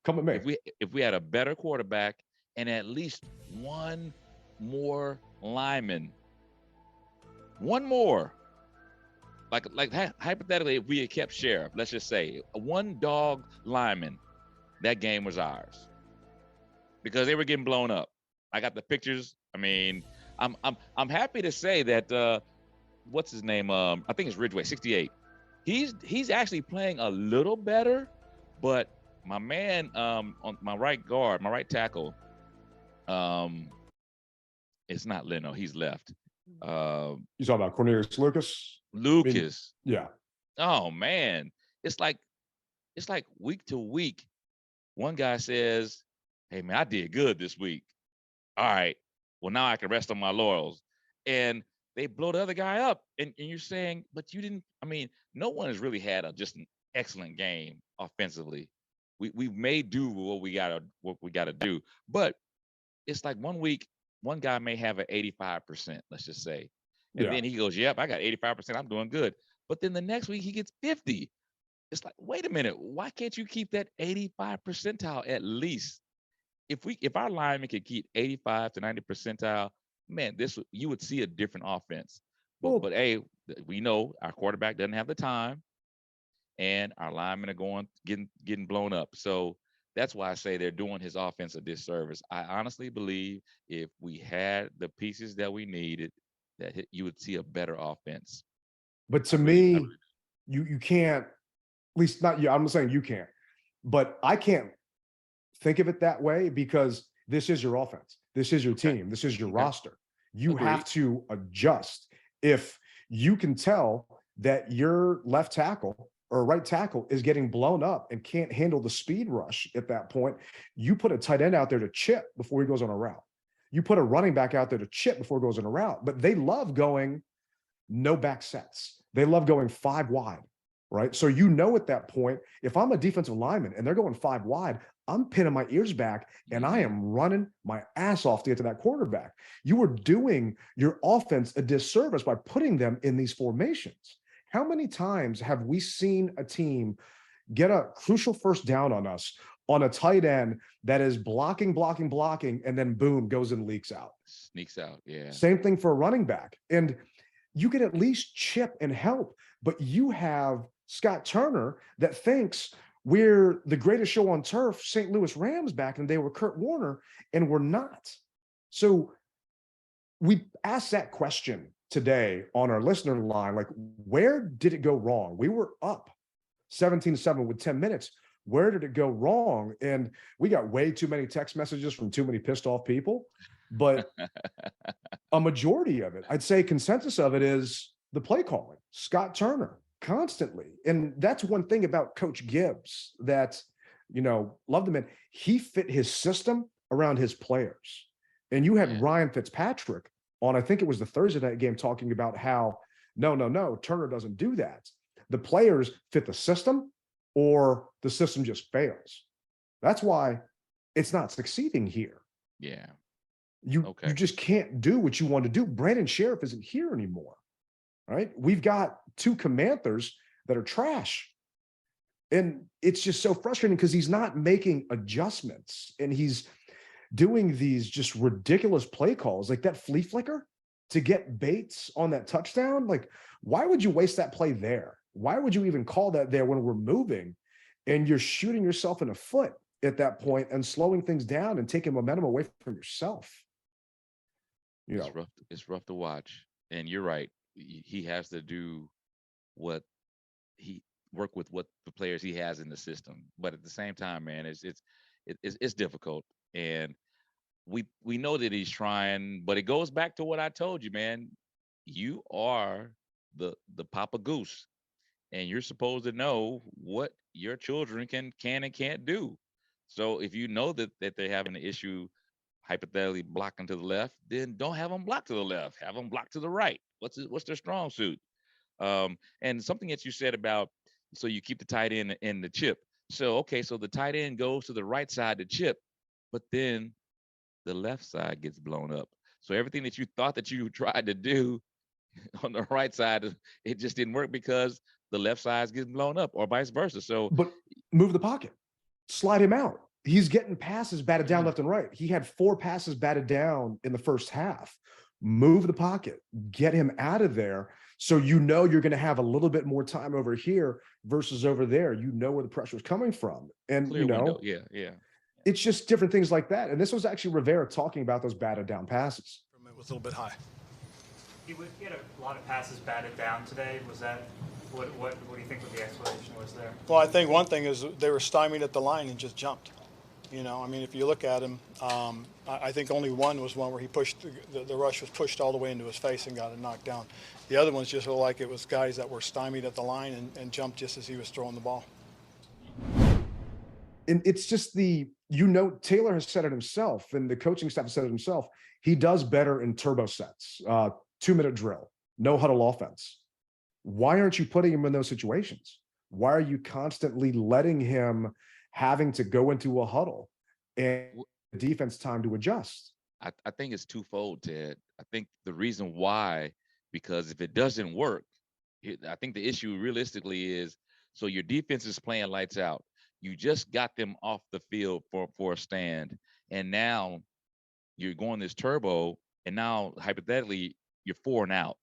come at me. If we had a better quarterback and at least one more lineman, one more, like hypothetically, if we had kept Sheriff, let's just say one dog lineman, that game was ours because they were getting blown up. I got the pictures. I mean, I'm happy to say that what's his name? I think it's Ridgeway, 68. He's actually playing a little better, but my man on my right guard, my right tackle, it's not Leno. He's left. You talking about Cornelius Lucas? Lucas. I mean, yeah. Oh man, it's like week to week. One guy says, "Hey man, I did good this week. All right, well now I can rest on my laurels." And they blow the other guy up, and you're saying, "But you didn't." I mean, no one has really had just an excellent game offensively. We may do what we gotta do, but it's like one week, one guy may have an 85%, let's just say. And then he goes, yep, I got 85%, I'm doing good. But then the next week he gets 50. It's like, wait a minute, why can't you keep that 85 percentile at least? If our linemen could keep 85 to 90 percentile, man, you would see a different offense. But hey, we know our quarterback doesn't have the time, and our linemen are getting blown up. So that's why I say they're doing his offense a disservice. I honestly believe if we had the pieces that we needed, that you would see a better offense. But to me, you can't, at least not you. I'm not saying you can't, but I can't think of it that way because this is your offense. This is your team. This is your roster. You have to adjust. If you can tell that your left tackle or right tackle is getting blown up and can't handle the speed rush at that point, you put a tight end out there to chip before he goes on a route. You put a running back out there to chip before it goes on a route. But they love going no back sets. They love going 5 wide, right? So you know at that point, if I'm a defensive lineman and they're going 5 wide, I'm pinning my ears back and I am running my ass off to get to that quarterback. You are doing your offense a disservice by putting them in these formations. How many times have we seen a team get a crucial first down on us on a tight end that is blocking, and then boom, goes and leaks out. Sneaks out, yeah. Same thing for a running back. And you can at least chip and help, but you have Scott Turner that thinks we're the greatest show on turf, St. Louis Rams back in the day were Kurt Warner, and we're not. So we asked that question today on our listener line, like, where did it go wrong? We were up 17-7 with 10 minutes. Where did it go wrong? And we got way too many text messages from too many pissed off people. But a majority of it, I'd say consensus of it is the play calling, Scott Turner, constantly. And that's one thing about Coach Gibbs that, love the man. He fit his system around his players. And you had Ryan Fitzpatrick on, I think it was the Thursday night game, talking about how, no, Turner doesn't do that. The players fit the system or the system just fails. That's why it's not succeeding here. Yeah. You just can't do what you want to do. Brandon Sheriff isn't here anymore, right? We've got 2 Commanders that are trash. And it's just so frustrating because he's not making adjustments and he's doing these just ridiculous play calls like that flea flicker to get Bates on that touchdown. Like, Why would you waste that play there? Why would you even call that there when we're moving and you're shooting yourself in the foot at that point and slowing things down and taking momentum away from yourself? You know, It's rough to watch. And you're right. He has to do what he work with what the players he has in the system. But at the same time, man, it's difficult. And we know that he's trying, but it goes back to what I told you, man. You are the Papa Goose, and you're supposed to know what your children can and can't do. So if you know that they're having an issue, hypothetically blocking to the left, then don't have them block to the left. Have them block to the right. What's their strong suit? And something that you said about, so you keep the tight end in the chip. So okay, so the tight end goes to the right side to chip, but then the left side gets blown up. So everything that you thought that you tried to do on the right side, it just didn't work because the left side gets blown up, or vice versa. So, but move the pocket, slide him out. He's getting passes batted down left and right. He had 4 passes batted down in the first half. Move the pocket, get him out of there. So you know you're going to have a little bit more time over here versus over there. You know where the pressure is coming from. And, clear you know, window. Yeah. it's just different things like that. And this was actually Rivera talking about those batted down passes. It was a little bit high. He had a lot of passes batted down today. Was that what do you think the explanation was there? Well, I think one thing is they were stymied at the line and just jumped. You know, I mean, if you look at him, I think only one was one where he pushed, the rush was pushed all the way into his face and got it knocked down. The other ones just looked like it was guys that were stymied at the line and jumped just as he was throwing the ball. And it's just Taylor has said it himself, and the coaching staff has said it himself. He does better in turbo sets, 2-minute drill, no huddle offense. Why aren't you putting him in those situations? Why are you constantly letting him having to go into a huddle and defense time to adjust? I think it's twofold, Ted. I think the reason why, because if it doesn't work, I think the issue realistically is, so your defense is playing lights out. You just got them off the field for a stand, and now you're going this turbo, and now hypothetically you're 4 and out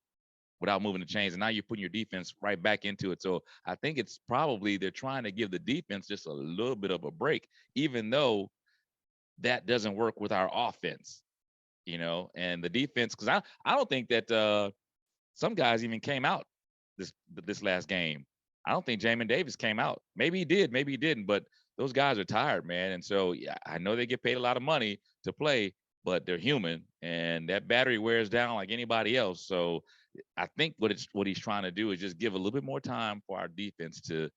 without moving the chains, and now you're putting your defense right back into it. So I think it's probably they're trying to give the defense just a little bit of a break, even though that doesn't work with our offense, you know. And the defense, because I don't think that some guys even came out this last game. I don't think Jamin Davis came out. Maybe he did, maybe he didn't, but those guys are tired, man. And so yeah, I know they get paid a lot of money to play, but they're human, and that battery wears down like anybody else. So I think what he's trying to do is just give a little bit more time for our defense to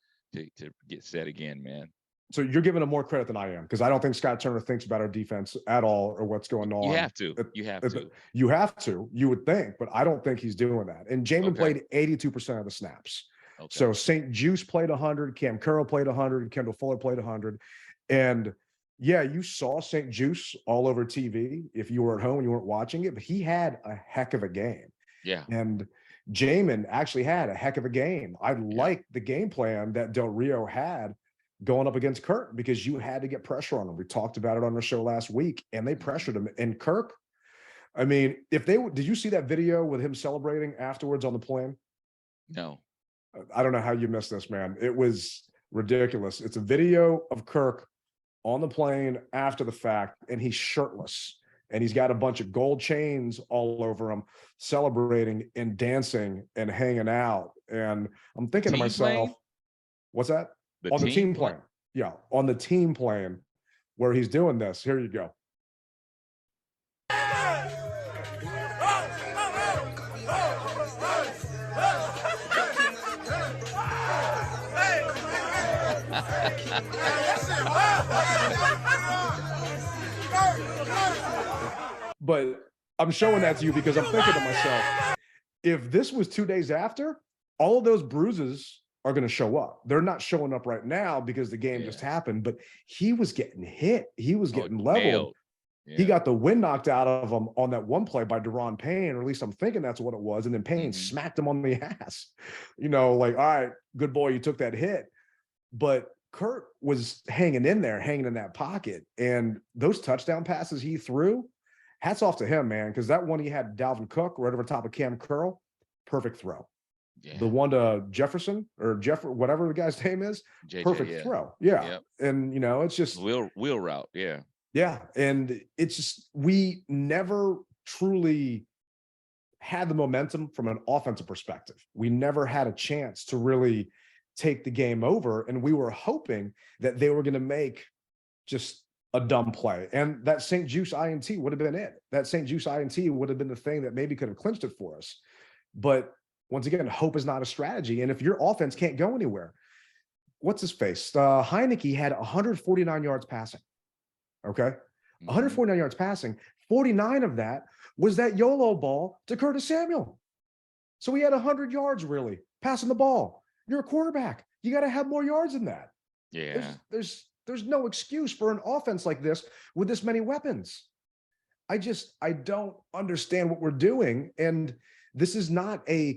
get set again, man. So you're giving him more credit than I am, because I don't think Scott Turner thinks about our defense at all or what's going on. You have to. You have to. You would think, but I don't think he's doing that. And Jamin played 82% of the snaps. Okay. So St. Juice played 100, Cam Curl played 100, Kendall Fuller played 100. And yeah, you saw St. Juice all over TV. If you were at home and you weren't watching it, but he had a heck of a game. Yeah. And Jamin actually had a heck of a game. I like the game plan that Del Rio had going up against Kirk, because you had to get pressure on him. We talked about it on the show last week, and they pressured him. And Kirk, I mean, did you see that video with him celebrating afterwards on the plane? No. I don't know how you missed this, man. It was ridiculous. It's a video of Kirk on the plane after the fact, and he's shirtless, and he's got a bunch of gold chains all over him, celebrating and dancing and hanging out. And I'm thinking to myself, what's that? On the team plane. Yeah, on the team plane where he's doing this. Here you go. But I'm showing that to you because I'm thinking to myself, if this was 2 days after, all of those bruises are going to show up. They're not showing up right now because the game just happened, but he was getting hit. He was getting leveled. Yeah. He got the wind knocked out of him on that one play by Deron Payne, or at least I'm thinking that's what it was. And then Payne smacked him on the ass. You know, like, all right, good boy, you took that hit. But Kurt was hanging in there, hanging in that pocket. And those touchdown passes he threw, hats off to him, man, because that one he had Dalvin Cook right over top of Cam Curl, perfect throw. Yeah. The one to Jefferson or whatever the guy's name is. JJ, Perfect yeah. throw. Yeah. Yep. And, it's just. Wheel route. Yeah. Yeah. And it's just, we never truly had the momentum from an offensive perspective. We never had a chance to really take the game over. And we were hoping that they were going to make just a dumb play. And that St. Juice INT would have been it. That St. Juice INT would have been the thing that maybe could have clinched it for us. But once again, hope is not a strategy. And if your offense can't go anywhere, what's his face? Heineke had 149 yards passing. Okay. 149 yards passing. 49 of that was that YOLO ball to Curtis Samuel. So he had 100 yards really passing the ball. You're a quarterback. You got to have more yards than that. Yeah. There's no excuse for an offense like this with this many weapons. I don't understand what we're doing. And this is not a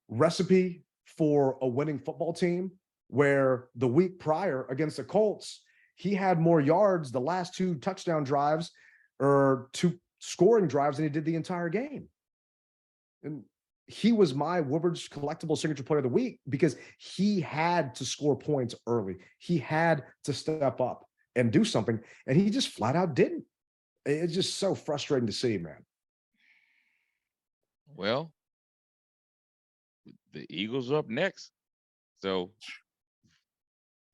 recipe for a winning football team, where the week prior against the Colts, he had more yards the last 2 touchdown drives or 2 scoring drives than he did the entire game. And he was my Woodward's collectible signature player of the week because he had to score points early. He had to step up and do something, and he just flat out didn't. It's just so frustrating to see, man. Well, the Eagles are up next. So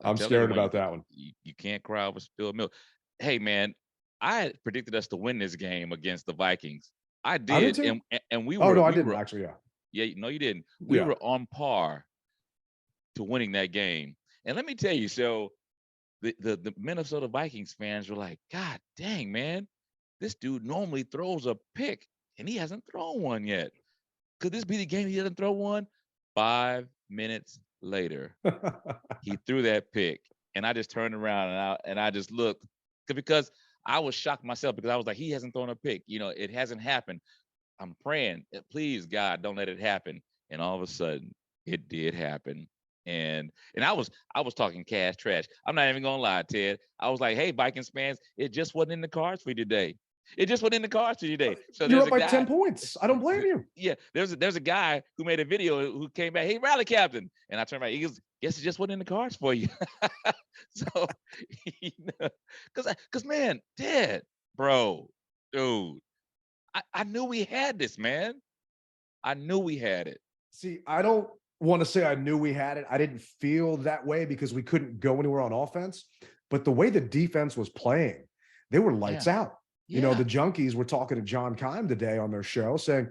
I'm scared about that one. You can't cry over spilled milk. Hey, man, I had predicted us to win this game against the Vikings. I did, and we were. Oh no, I didn't actually. Yeah. Yeah, no, you didn't. We were on par to winning that game. And let me tell you, so the Minnesota Vikings fans were like, God dang, man, this dude normally throws a pick, and he hasn't thrown one yet. Could this be the game he doesn't throw one? 5 minutes later, he threw that pick, and I just turned around and I just looked because I was shocked myself because I was like, he hasn't thrown a pick. It hasn't happened. I'm praying, please, God, don't let it happen. And all of a sudden, it did happen. And I was talking cash trash. I'm not even gonna lie, Ted. I was like, hey, Vikings fans, it just wasn't in the cards for you today. It just wasn't in the cards for you today. So you're up by 10 points. I don't blame you. Yeah, there's a guy who made a video who came back, hey, rally captain. And I turned around, he goes, guess it just wasn't in the cards for you. So, because man, Ted, bro, dude, I knew we had this, man. I knew we had it. See, I don't want to say I knew we had it. I didn't feel that way because we couldn't go anywhere on offense. But the way the defense was playing, they were lights out. Yeah. The Junkies were talking to John Keim today on their show saying,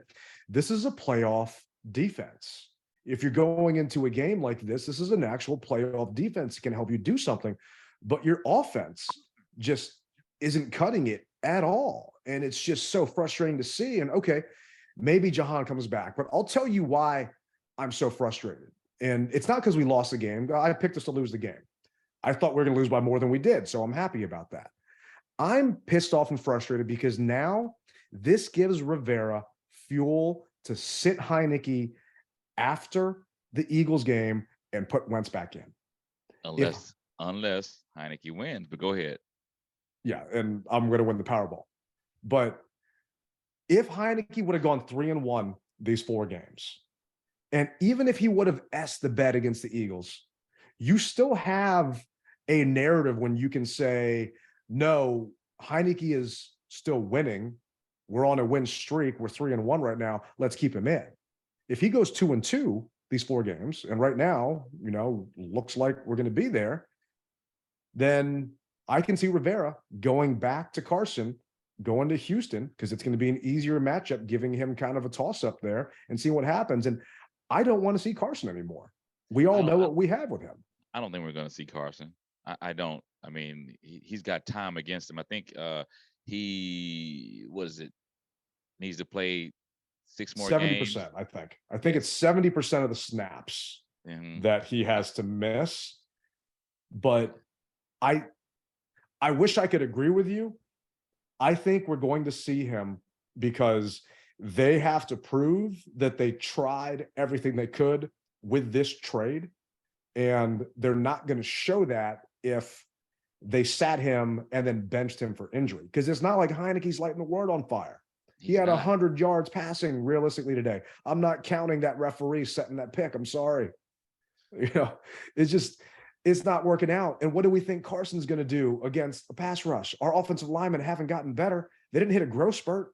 this is a playoff defense. If you're going into a game like this is an actual playoff defense that can help you do something. But your offense just isn't cutting it at all. And it's just so frustrating to see. And okay, maybe Jahan comes back, but I'll tell you why I'm so frustrated. And it's not because we lost the game. I picked us to lose the game. I thought we were going to lose by more than we did. So I'm happy about that. I'm pissed off and frustrated because now this gives Rivera fuel to sit Heineke after the Eagles game and put Wentz back in. Unless Heineke wins, but go ahead. Yeah, and I'm going to win the Powerball. But if Heineke would have gone 3-1 these 4 games, and even if he would have S the bet against the Eagles, you still have a narrative when you can say, no, Heineke is still winning. We're on a win streak. We're 3-1 right now. Let's keep him in. If he goes 2-2 these 4 games, and right now, looks like we're going to be there, then I can see Rivera going back to Carson, going to Houston, because it's going to be an easier matchup, giving him kind of a toss-up there and see what happens. And I don't want to see Carson anymore. We all know what we have with him. I don't think we're going to see Carson. I don't. I mean, he's got time against him. I think he needs to play 6 more 70%, games. I think. I think it's 70% of the snaps that he has to miss. But I wish I could agree with you. I think we're going to see him because they have to prove that they tried everything they could with this trade. And they're not going to show that if they sat him and then benched him for injury. Because it's not like Heineke's lighting the world on fire. He had 100 yards passing realistically today. I'm not counting that referee setting that pick. I'm sorry. It's not working out. And what do we think Carson's going to do against a pass rush? Our offensive linemen haven't gotten better. They didn't hit a growth spurt.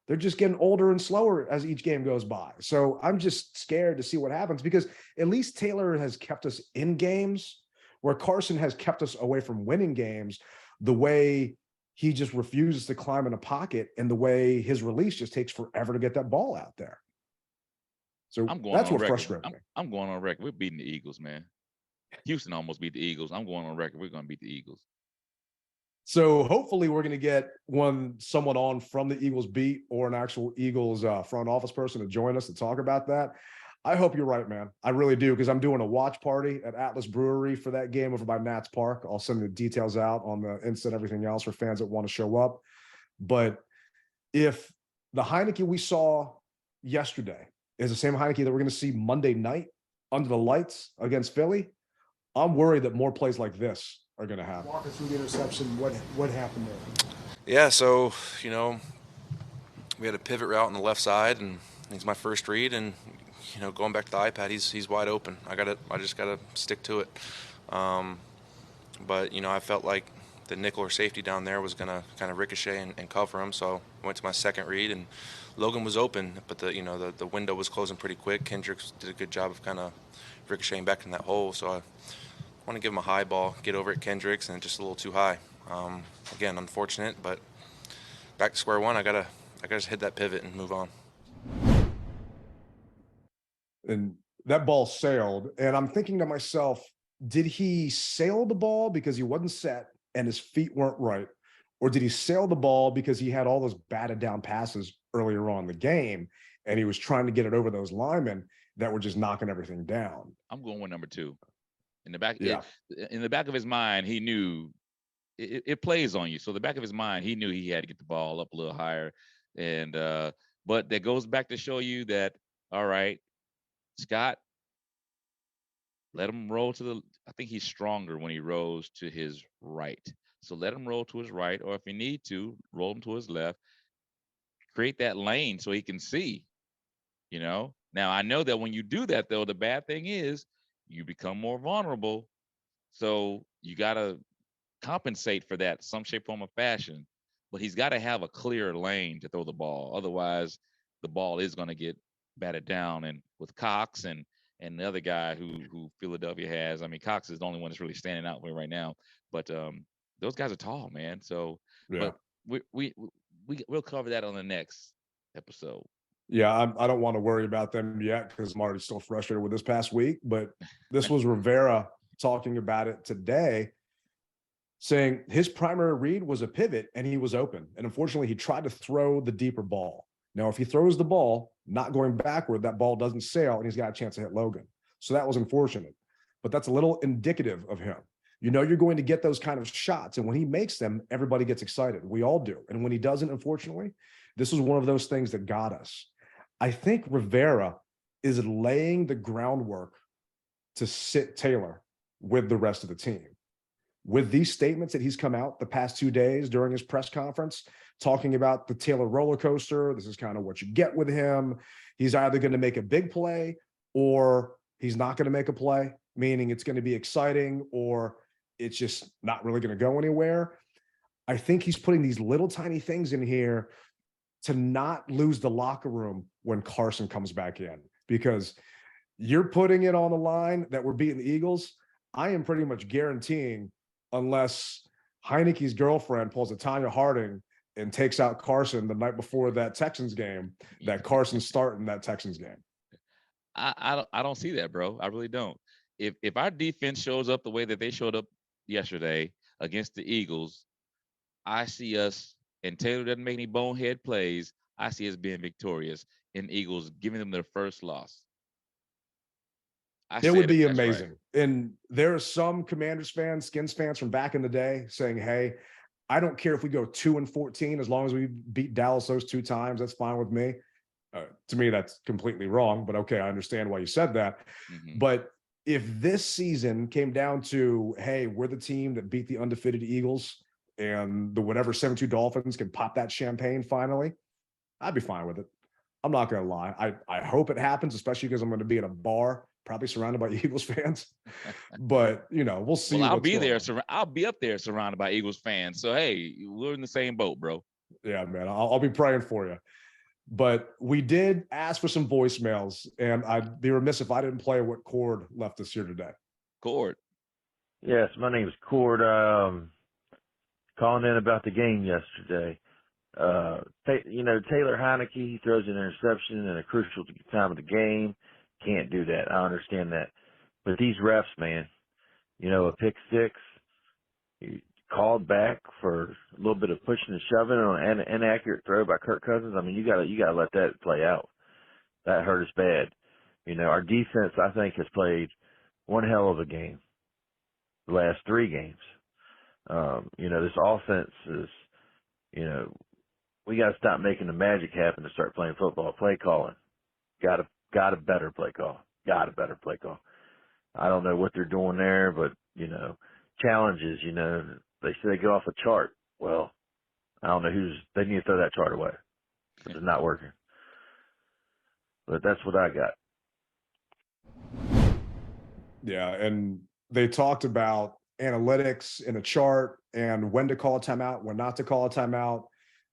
They're just getting older and slower as each game goes by. So I'm just scared to see what happens, because at least Taylor has kept us in games where Carson has kept us away from winning games, the way he just refuses to climb in a pocket and the way his release just takes forever to get that ball out there. So that's what frustrates me. I'm going on record. We're beating the Eagles, man. Houston almost beat the Eagles. I'm going on record. We're going to beat the Eagles. So hopefully we're going to get someone on from the Eagles beat or an actual Eagles front office person to join us to talk about that. I hope you're right, man. I really do, because I'm doing a watch party at Atlas Brewery for that game over by Nats Park. I'll send the details out on the Insta and everything else for fans that want to show up. But if the Heineke we saw yesterday is the same Heineke that we're going to see Monday night under the lights against Philly, I'm worried that more plays like this are going to happen. Walk us through the interception. What happened there? Yeah, so, we had a pivot route on the left side, and he's my first read, and, going back to the iPad, he's wide open. I just got to stick to it. But, I felt like the nickel or safety down there was going to kind of ricochet and cover him, so I went to my second read, and Logan was open, but the window was closing pretty quick. Kendricks did a good job of kind of ricocheting back in that hole, so I want to give him a high ball, get over at Kendricks, and just a little too high. Again, unfortunate, but back to square one. I gotta just hit that pivot and move on. And that ball sailed, and I'm thinking to myself, did he sail the ball because he wasn't set and his feet weren't right, or did he sail the ball because he had all those batted down passes earlier on in the game and he was trying to get it over those linemen that were just knocking everything down? I'm going with number two. In the back, yeah. In the back of his mind, he knew it plays on you. So the back of his mind, he knew he had to get the ball up a little higher. And but that goes back to show you that, all right, Scott, let him roll to the. I think he's stronger when he rolls to his right. So let him roll to his right, or if you need to, roll him to his left. Create that lane so he can see. Now I know that when you do that, though, the bad thing is you become more vulnerable. So you got to compensate for that some shape, form, or fashion. But he's got to have a clear lane to throw the ball. Otherwise, the ball is going to get batted down. And with Cox and the other guy who Philadelphia has, I mean, Cox is the only one that's really standing out right now. But those guys are tall, man. So, yeah. But we'll cover that on the next episode. Yeah, I don't want to worry about them yet because I'm already still frustrated with this past week. But this was Rivera talking about it today, saying his primary read was a pivot and he was open. And unfortunately, he tried to throw the deeper ball. Now, if he throws the ball, not going backward, that ball doesn't sail and he's got a chance to hit Logan. So that was unfortunate. But that's a little indicative of him. You're going to get those kind of shots. And when he makes them, everybody gets excited. We all do. And when he doesn't, unfortunately, this is one of those things that got us. I think Rivera is laying the groundwork to sit Taylor with the rest of the team. With these statements that he's come out the past 2 days during his press conference, talking about the Taylor roller coaster, this is kind of what you get with him. He's either going to make a big play or he's not going to make a play, meaning it's going to be exciting or it's just not really going to go anywhere. I think he's putting these little tiny things in here to not lose the locker room when Carson comes back in, because you're putting it on the line that we're beating the Eagles. I am pretty much guaranteeing, unless Heineke's girlfriend pulls a Tanya Harding and takes out Carson the night before that Texans game, that Carson's starting that Texans game. I don't see that, bro. I really don't. If our defense shows up the way that they showed up yesterday against the Eagles, I see us, and Taylor doesn't make any bonehead plays, I see us being victorious and Eagles giving them their first loss. It would be amazing. Right. And there are some Commanders fans, Skins fans from back in the day saying, hey, I don't care if we go 2-14, as long as we beat Dallas those 2 times, that's fine with me. To me, that's completely wrong, but okay, I understand why you said that. Mm-hmm. But if this season came down to, hey, we're the team that beat the undefeated Eagles and the whatever 7-2 Dolphins can pop that champagne finally, I'd be fine with it. I'm not going to lie. I hope it happens, especially because I'm going to be in a bar, probably surrounded by Eagles fans. But, we'll see. Well, I'll what's be going there. on. I'll be up there surrounded by Eagles fans. So, hey, we're in the same boat, bro. Yeah, man. I'll be praying for you. But we did ask for some voicemails, and I'd be remiss if I didn't play what Cord left us here today. Cord. Yes, my name is Cord. Calling in about the game yesterday. Taylor Heineke, he throws an interception in a crucial time of the game. Can't do that. I understand that. But these refs, man, a pick six, he called back for a little bit of pushing and shoving on an inaccurate throw by Kirk Cousins. I mean, you gotta let that play out. That hurt us bad. Our defense, I think, has played one hell of a game the last 3 games. This offense is, we got to stop making the magic happen to start playing football. Play calling. Got a better play call. Got a better play call. I don't know what they're doing there, but, challenges, they say they get off a chart. Well, I don't know they need to throw that chart away. It's not working. But that's what I got. Yeah, and they talked about analytics in a chart and when to call a timeout, when not to call a timeout.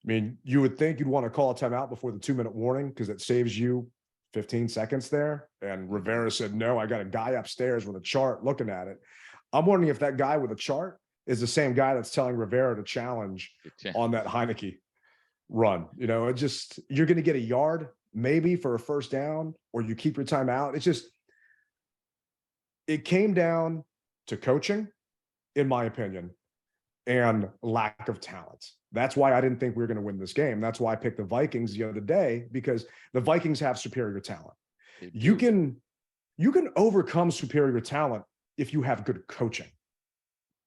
I mean, you would think you'd want to call a timeout before the 2-minute warning because it saves you 15 seconds there. And Rivera said, no, I got a guy upstairs with a chart looking at it. I'm wondering if that guy with a chart is the same guy that's telling Rivera to challenge on that Heineke run. You're going to get a yard maybe for a first down, or you keep your timeout. It came down to coaching, in my opinion, and lack of talent. That's why I didn't think we were going to win this game. That's why I picked the Vikings the other day, because the Vikings have superior talent. You can overcome superior talent if you have good coaching.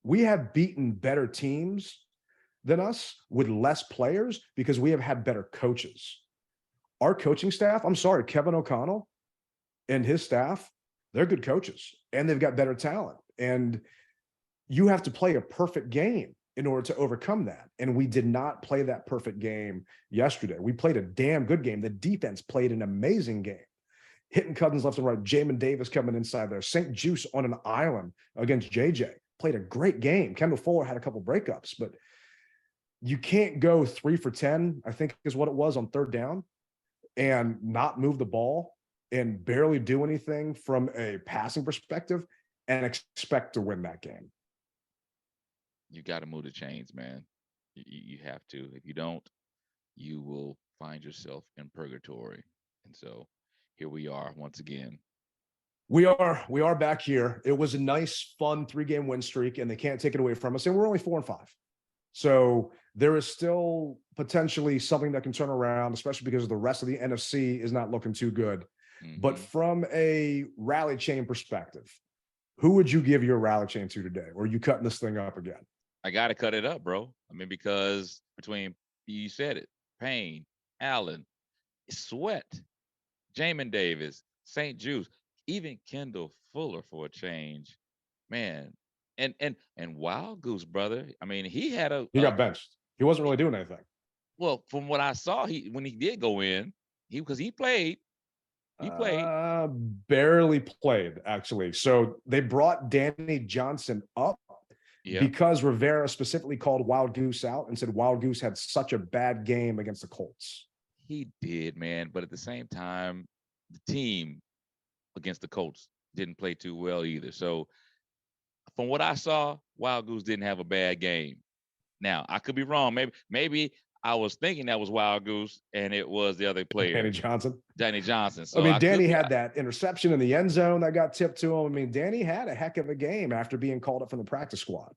We have beaten better teams than us with less players because we have had better coaches. Our coaching staff, I'm sorry, Kevin O'Connell and his staff, they're good coaches and they've got better talent. And you have to play a perfect game in order to overcome that. And we did not play that perfect game yesterday. We played a damn good game. The defense played an amazing game, hitting Cousins left and right. Jamin Davis coming inside there. St. Juice on an island against JJ. Played a great game. Kendall Fuller had a couple breakups, but you can't go 3 for 10, I think is what it was, on third down and not move the ball and barely do anything from a passing perspective and expect to win that game. You got to move the chains, man. You have to. If you don't, you will find yourself in purgatory. And so here we are once again. We are back here. It was a nice, fun 3-game win streak, and they can't take it away from us. And we're only 4-5. So there is still potentially something that can turn around, especially because the rest of the NFC is not looking too good. Mm-hmm. But from a rally chain perspective, who would you give your rally chain to today? Or are you cutting this thing up again? I got to cut it up, bro. I mean, because between, you said it, Payne, Allen, Sweat, Jamin Davis, St. Juice, even Kendall Fuller for a change, man. And Wild Goose, brother. I mean, he got benched. He wasn't really doing anything. Well, from what I saw, when he did go in, he played. He played. Barely played, actually. So they brought Danny Johnson up because Rivera specifically called Wild Goose out and said Wild Goose had such a bad game against the Colts. He did, man. But at the same time, the team against the Colts didn't play too well either. So from what I saw, Wild Goose didn't have a bad game. Now, I could be wrong. Maybe I was thinking that was Wild Goose and it was the other player. Danny Johnson. So I mean, Danny had that interception in the end zone that got tipped to him. I mean, Danny had a heck of a game after being called up from the practice squad.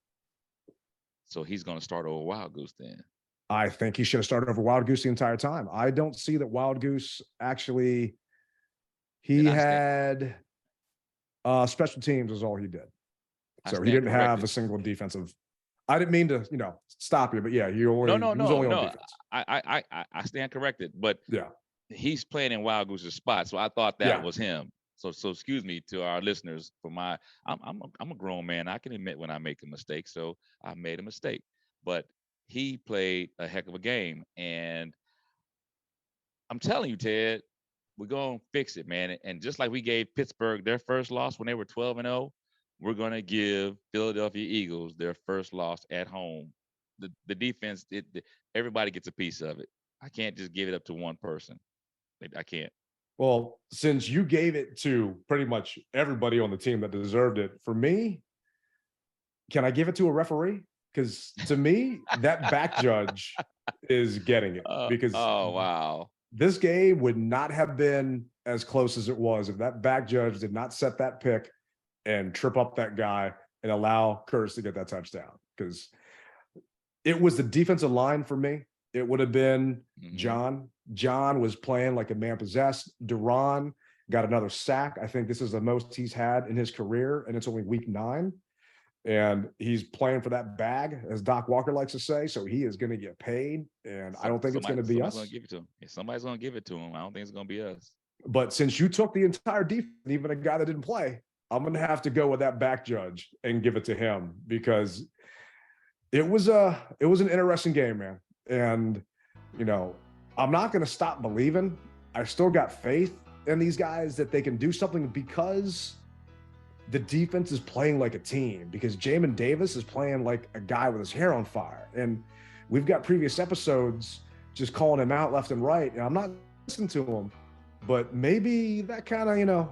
So he's going to start over Wild Goose then? I think he should have started over Wild Goose the entire time. I don't see that Wild Goose actually – he had special teams is all he did. So he didn't have a single defensive – I didn't mean to, stop you, but yeah, he was only on defense. I stand corrected, but yeah, he's playing in Wild Goose's spot, so I thought that was him. So excuse me to our listeners for I'm a grown man. I can admit when I make a mistake, so I made a mistake. But he played a heck of a game, and I'm telling you, Ted, we're gonna fix it, man. And just like we gave Pittsburgh their first loss when they were 12-0, we're gonna give Philadelphia Eagles their first loss at home. The defense, everybody gets a piece of it. I can't just give it up to one person. I can't. Well, since you gave it to pretty much everybody on the team that deserved it, for me, can I give it to a referee? Because to me, that back judge is getting it. Because oh wow, this game would not have been as close as it was if that back judge did not set that pick and trip up that guy and allow Curtis to get that touchdown. Because it was the defensive line for me. It would have been John. John was playing like a man possessed. Duran got another sack. I think this is the most he's had in his career, and it's only week 9. And he's playing for that bag, as Doc Walker likes to say. So he is going to get paid, and I don't think it's going to be us. Somebody's going to give it to him. Yeah, somebody's going to give it to him. I don't think it's going to be us. But since you took the entire defense, even a guy that didn't play, I'm going to have to go with that back judge and give it to him, because it was an interesting game, man. And, you know, I'm not going to stop believing. I still got faith in these guys that they can do something, because the defense is playing like a team, because Jamin Davis is playing like a guy with his hair on fire. And we've got previous episodes just calling him out left and right. And I'm not listening to him, but maybe that kind of, you know,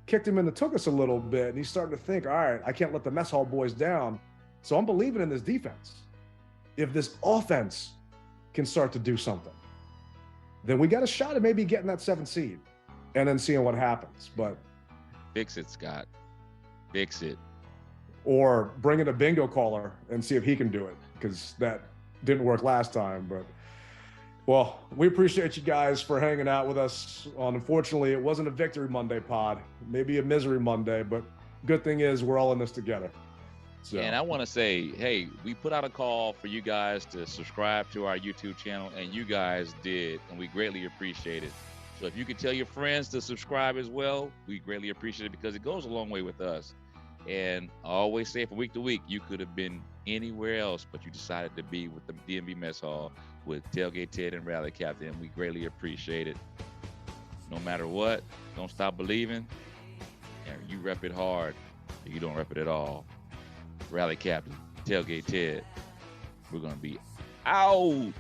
kicked him in the tuchus a little bit. And he's starting to think, all right, I can't let the mess hall boys down. So I'm believing in this defense. If this offense can start to do something, then we got a shot at maybe getting that 7th seed and then seeing what happens. But fix it, Scott. Fix it. Or bring in a bingo caller and see if he can do it, because that didn't work last time. But, well, we appreciate you guys for hanging out with us on, unfortunately, it wasn't a Victory Monday pod, maybe a Misery Monday, but good thing is we're all in this together. So. And I want to say, hey, we put out a call for you guys to subscribe to our YouTube channel, and you guys did, and we greatly appreciate it. So if you could tell your friends to subscribe as well, we greatly appreciate it, because it goes a long way with us. And I always say, from week to week, you could have been anywhere else, but you decided to be with the DMV Mess Hall with Tailgate Ted and Rally Captain, and we greatly appreciate it. No matter what, don't stop believing. And you rep it hard, or you don't rep it at all. Rally Captain, Tailgate Ted. We're going to be out.